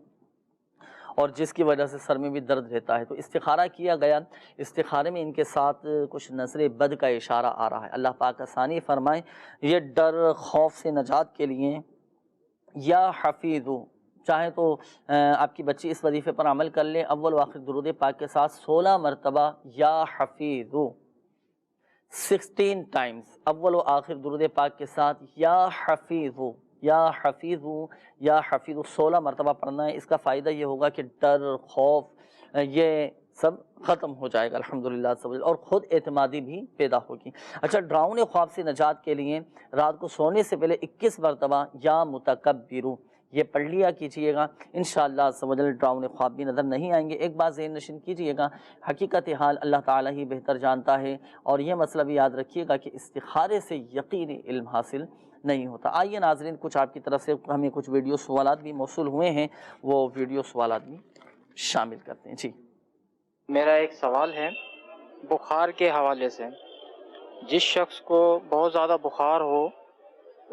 اور جس کی وجہ سے سر میں بھی درد رہتا ہے. تو استخارہ کیا گیا, استخارے میں ان کے ساتھ کچھ نظر بد کا اشارہ آ رہا ہے. اللہ پاک آسانی فرمائے. یہ ڈر خوف سے نجات کے لیے یا حفیظو, چاہے تو آپ کی بچی اس وظیفے پر عمل کر لے, اول و آخر درود پاک کے ساتھ 16 مرتبہ یا حفیظو 16 ٹائمز, اول و آخر درود پاک کے ساتھ یا حفیظو یا حفیظو یا حفیظو 16 مرتبہ پڑھنا ہے. اس کا فائدہ یہ ہوگا کہ ڈر, خوف یہ سب ختم ہو جائے گا الحمدللہ, اور خود اعتمادی بھی پیدا ہوگی. اچھا ڈراؤنے خواب سے نجات کے لیے رات کو سونے سے پہلے 21 مرتبہ یا متکبرو یہ پڑھ لیا کیجئے گا. انشاءاللہ عز و جل ڈراؤنے خواب بھی نظر نہیں آئیں گے. ایک بات ذہن نشین کیجئے گا, حقیقت حال اللہ تعالیٰ ہی بہتر جانتا ہے, اور یہ مسئلہ بھی یاد رکھیے گا کہ استخارے سے یقینی علم حاصل نہیں ہوتا. آئیے ناظرین کچھ آپ کی طرف سے ہمیں کچھ ویڈیو سوالات بھی موصول ہوئے ہیں, وہ ویڈیو سوالات بھی شامل کرتے ہیں. جی میرا ایک سوال ہے بخار کے حوالے سے. جس شخص کو بہت زیادہ بخار ہو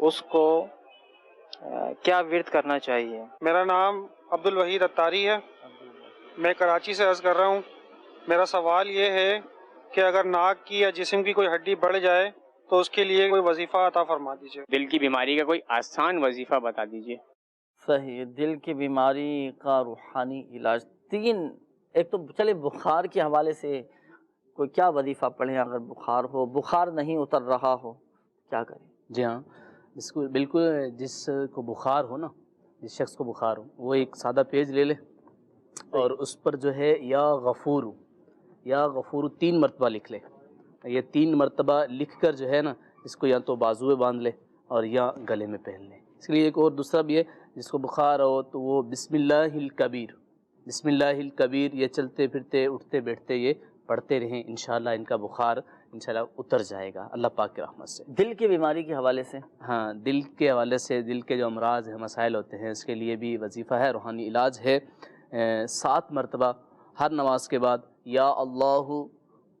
اس کو کیا ورد کرنا چاہیے؟ میرا نام عبد الوحید اتاری ہے, میں کراچی سے عرض کر رہا ہوں. میرا سوال یہ ہے کہ اگر ناک کی یا جسم کی کوئی ہڈی بڑھ جائے تو اس کے لیے کوئی وظیفہ عطا فرما دیجیے. دل کی بیماری کا کوئی آسان وظیفہ بتا دیجیے. صحیح, دل کی بیماری کا روحانی علاج 3. ایک تو چلے بخار کے حوالے سے کوئی کیا وظیفہ پڑھیں اگر بخار ہو, بخار نہیں اتر رہا ہو کیا کریں؟ جی ہاں بالکل, جس کو بخار ہو نا, جس شخص کو بخار ہو وہ ایک سادہ پیج لے لے اور اس پر جو ہے یا غفور 3 مرتبہ لکھ لے. یہ 3 مرتبہ لکھ کر جو ہے نا اس کو یا تو بازوے باندھ لے اور یا گلے میں پہن لے. اس کے لیے ایک اور دوسرا بھی ہے, جس کو بخار ہو تو وہ بسم اللہ الکبیر یہ چلتے پھرتے اٹھتے بیٹھتے یہ پڑھتے رہیں, انشاءاللہ ان کا بخار انشاءاللہ اتر جائے گا اللہ پاک کی رحمت سے. دل کی بیماری کے حوالے سے, ہاں دل کے حوالے سے, دل کے جو امراض ہیں, مسائل ہوتے ہیں, اس کے لیے بھی وظیفہ ہے, روحانی علاج ہے. 7 مرتبہ ہر نماز کے بعد یا اللہ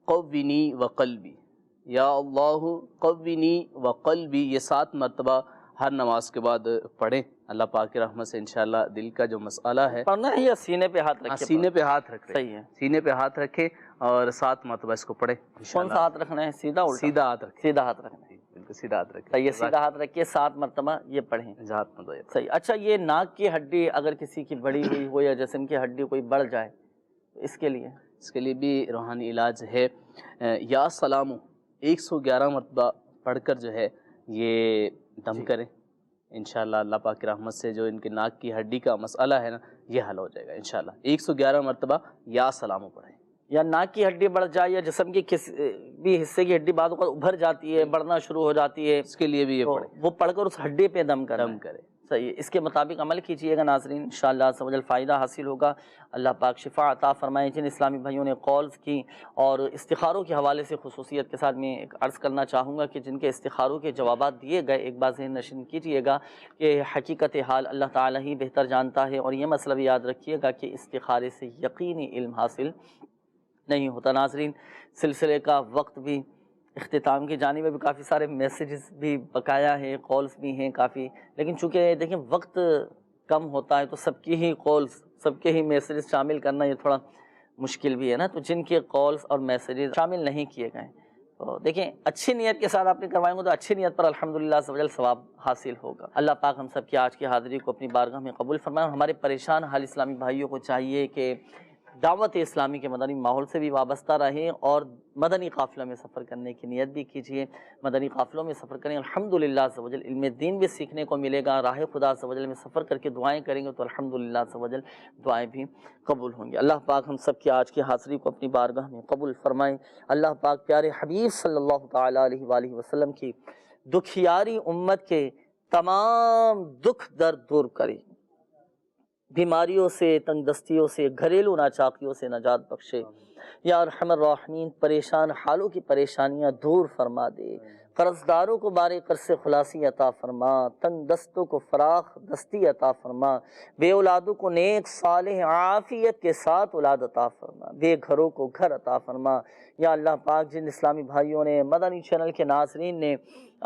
قوینی وقلبی, یا اللہ قوینی وقلبی یہ 7 مرتبہ ہر نماز کے بعد پڑھیں. اللہ پاک کی رحمت سے انشاءاللہ دل کا جو مسئلہ ہے پڑھنا ہے یا سینے پہ ہاتھ رکھے؟ سینے پہ ہاتھ رکھیں. صحیح ہے, سینے پہ ہاتھ رکھیں اور 7 مرتبہ اس کو پڑھیں. کون سا ہاتھ رکھنا ہے, سیدھا الٹا؟ سیدھا ہاتھ رکھیں. سیدھا ہاتھ رکھنا ہے, بالکل سیدھا ہاتھ رکھیں. یہ سیدھا ہاتھ رکھیے 7 مرتبہ یہ پڑھیں. صحیح. اچھا یہ ناک کی ہڈی اگر کسی کی بڑی ہوئی ہو یا جسم کی ہڈی کوئی بڑھ جائے اس کے لیے بھی روحانی علاج ہے. یا سلامو 111 مرتبہ پڑھ کر جو ہے یہ دم کریں. انشاءاللہ اللہ پاک کی رحمت سے جو ان کے ناک کی ہڈی کا مسئلہ ہے نا یہ حل ہو جائے گا انشاءاللہ. 111 مرتبہ یا سلامو پڑھیں. یا ناک کی ہڈی بڑھ جائے یا جسم کی کسی بھی حصے کی ہڈی بعد اوقات ابھر جاتی ہے, بڑھنا شروع ہو جاتی ہے, اس کے لیے بھی یہ پڑھیں, وہ پڑھ کر اس ہڈی پہ دم کریں. صحیح, اس کے مطابق عمل کیجئے گا ناظرین, انشاءاللہ عز و جل فائدہ حاصل ہوگا. اللہ پاک شفا عطا فرمائے. جن اسلامی بھائیوں نے کالز کی اور استخاروں کے حوالے سے خصوصیت کے ساتھ میں ایک عرض کرنا چاہوں گا کہ جن کے استخاروں کے جوابات دیے گئے, ایک بات ذہن نشین کیجئے گا کہ حقیقت حال اللہ تعالیٰ ہی بہتر جانتا ہے, اور یہ مسئلہ بھی یاد رکھیے گا کہ استخارے سے یقینی علم حاصل نہیں ہوتا. ناظرین سلسلے کا وقت بھی اختتام کی جانب میں بھی کافی سارے میسیجز بھی بقایا ہیں, کالز بھی ہیں کافی, لیکن چونکہ دیکھیں وقت کم ہوتا ہے تو سب کی ہی کالز سب کے ہی میسیجز شامل کرنا یہ تھوڑا مشکل بھی ہے نا. تو جن کے کالز اور میسیجز شامل نہیں کیے گئے تو دیکھیں اچھی نیت کے ساتھ آپ نے کروائیں گے تو اچھی نیت پر الحمدللہ عز و جل ثواب حاصل ہوگا. اللہ پاک ہم سب کی آج کی حاضری کو اپنی بارگاہ میں قبول فرمائے, اور ہمارے پریشان حال اسلامی بھائیوں کو چاہیے کہ دعوت اسلامی کے مدنی ماحول سے بھی وابستہ رہیں اور مدنی قافلہ میں سفر کرنے کی نیت بھی کیجیے. مدنی قافلوں میں سفر کریں الحمدللہ عز و جل علم دین بھی سیکھنے کو ملے گا. راہ خدا عز و جل میں سفر کر کے دعائیں کریں گے تو الحمدللہ عز و جل دعائیں بھی قبول ہوں گی. اللہ پاک ہم سب کی آج کی حاضری کو اپنی بارگاہ میں قبول فرمائیں. اللہ پاک پیارے حبیب صلی اللہ تعالیٰ علیہ وآلہ وسلم کی دکھیاری امت کے تمام دکھ درد دور کرے, بیماریوں سے, تنگ دستیوں سے, گھریلو ناچاکیوں سے نجات بخشے. یا ارحم الراحمین پریشان حالوں کی پریشانیاں دور فرما دے, قرض داروں کو بارے قرض سے خلاصی عطا فرما, تنگ دستوں کو فراخ دستی عطا فرما, بے اولادوں کو نیک صالح عافیت کے ساتھ اولاد عطا فرما, بے گھروں کو گھر عطا فرما. یا اللہ پاک جن اسلامی بھائیوں نے, مدنی چینل کے ناظرین نے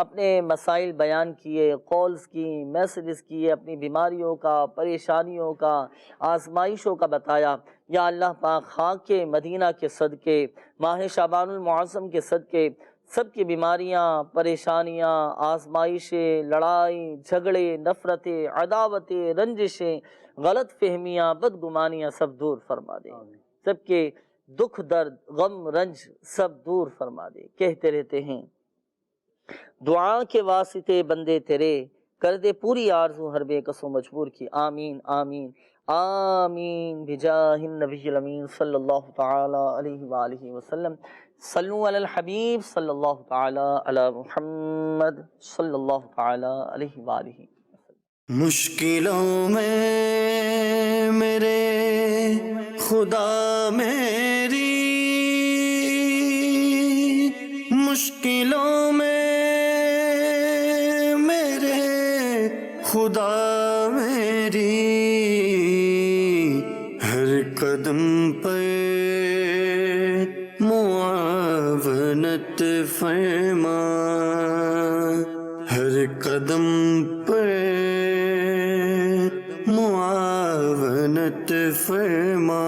اپنے مسائل بیان کیے, قولز کی, میسیجز کیے, اپنی بیماریوں کا, پریشانیوں کا, آزمائشوں کا بتایا, یا اللہ پاک خاک کے مدینہ کے صدقے, ماہ شعبان المعظم کے صدقے سب کی بیماریاں, پریشانیاں, آزمائشیں, لڑائی جھگڑے, نفرتیں, عداوتیں, رنجشیں, غلط فہمیاں, بدگمانیاں سب دور فرما دے. سب کے دکھ درد غم رنج سب دور فرما دے. کہتے رہتے ہیں دعا کے واسطے بندے تیرے, کر دے پوری آرزو ہر بے کس و مجبور کی. آمین آمین آمین بجاہ النبی الامین صلی اللہ تعالی علیہ وآلہ وسلم. صلو علی الحبیب صلی اللہ تعالی علی محمد صلی اللہ تعالی علیہ وآلہ وسلم. مشکلوں میں میرے خدا میری, مشکلوں میں میرے خدا میری, ہر قدم پہ معاونت فرما, ہر قدم پہ معاونت فرما.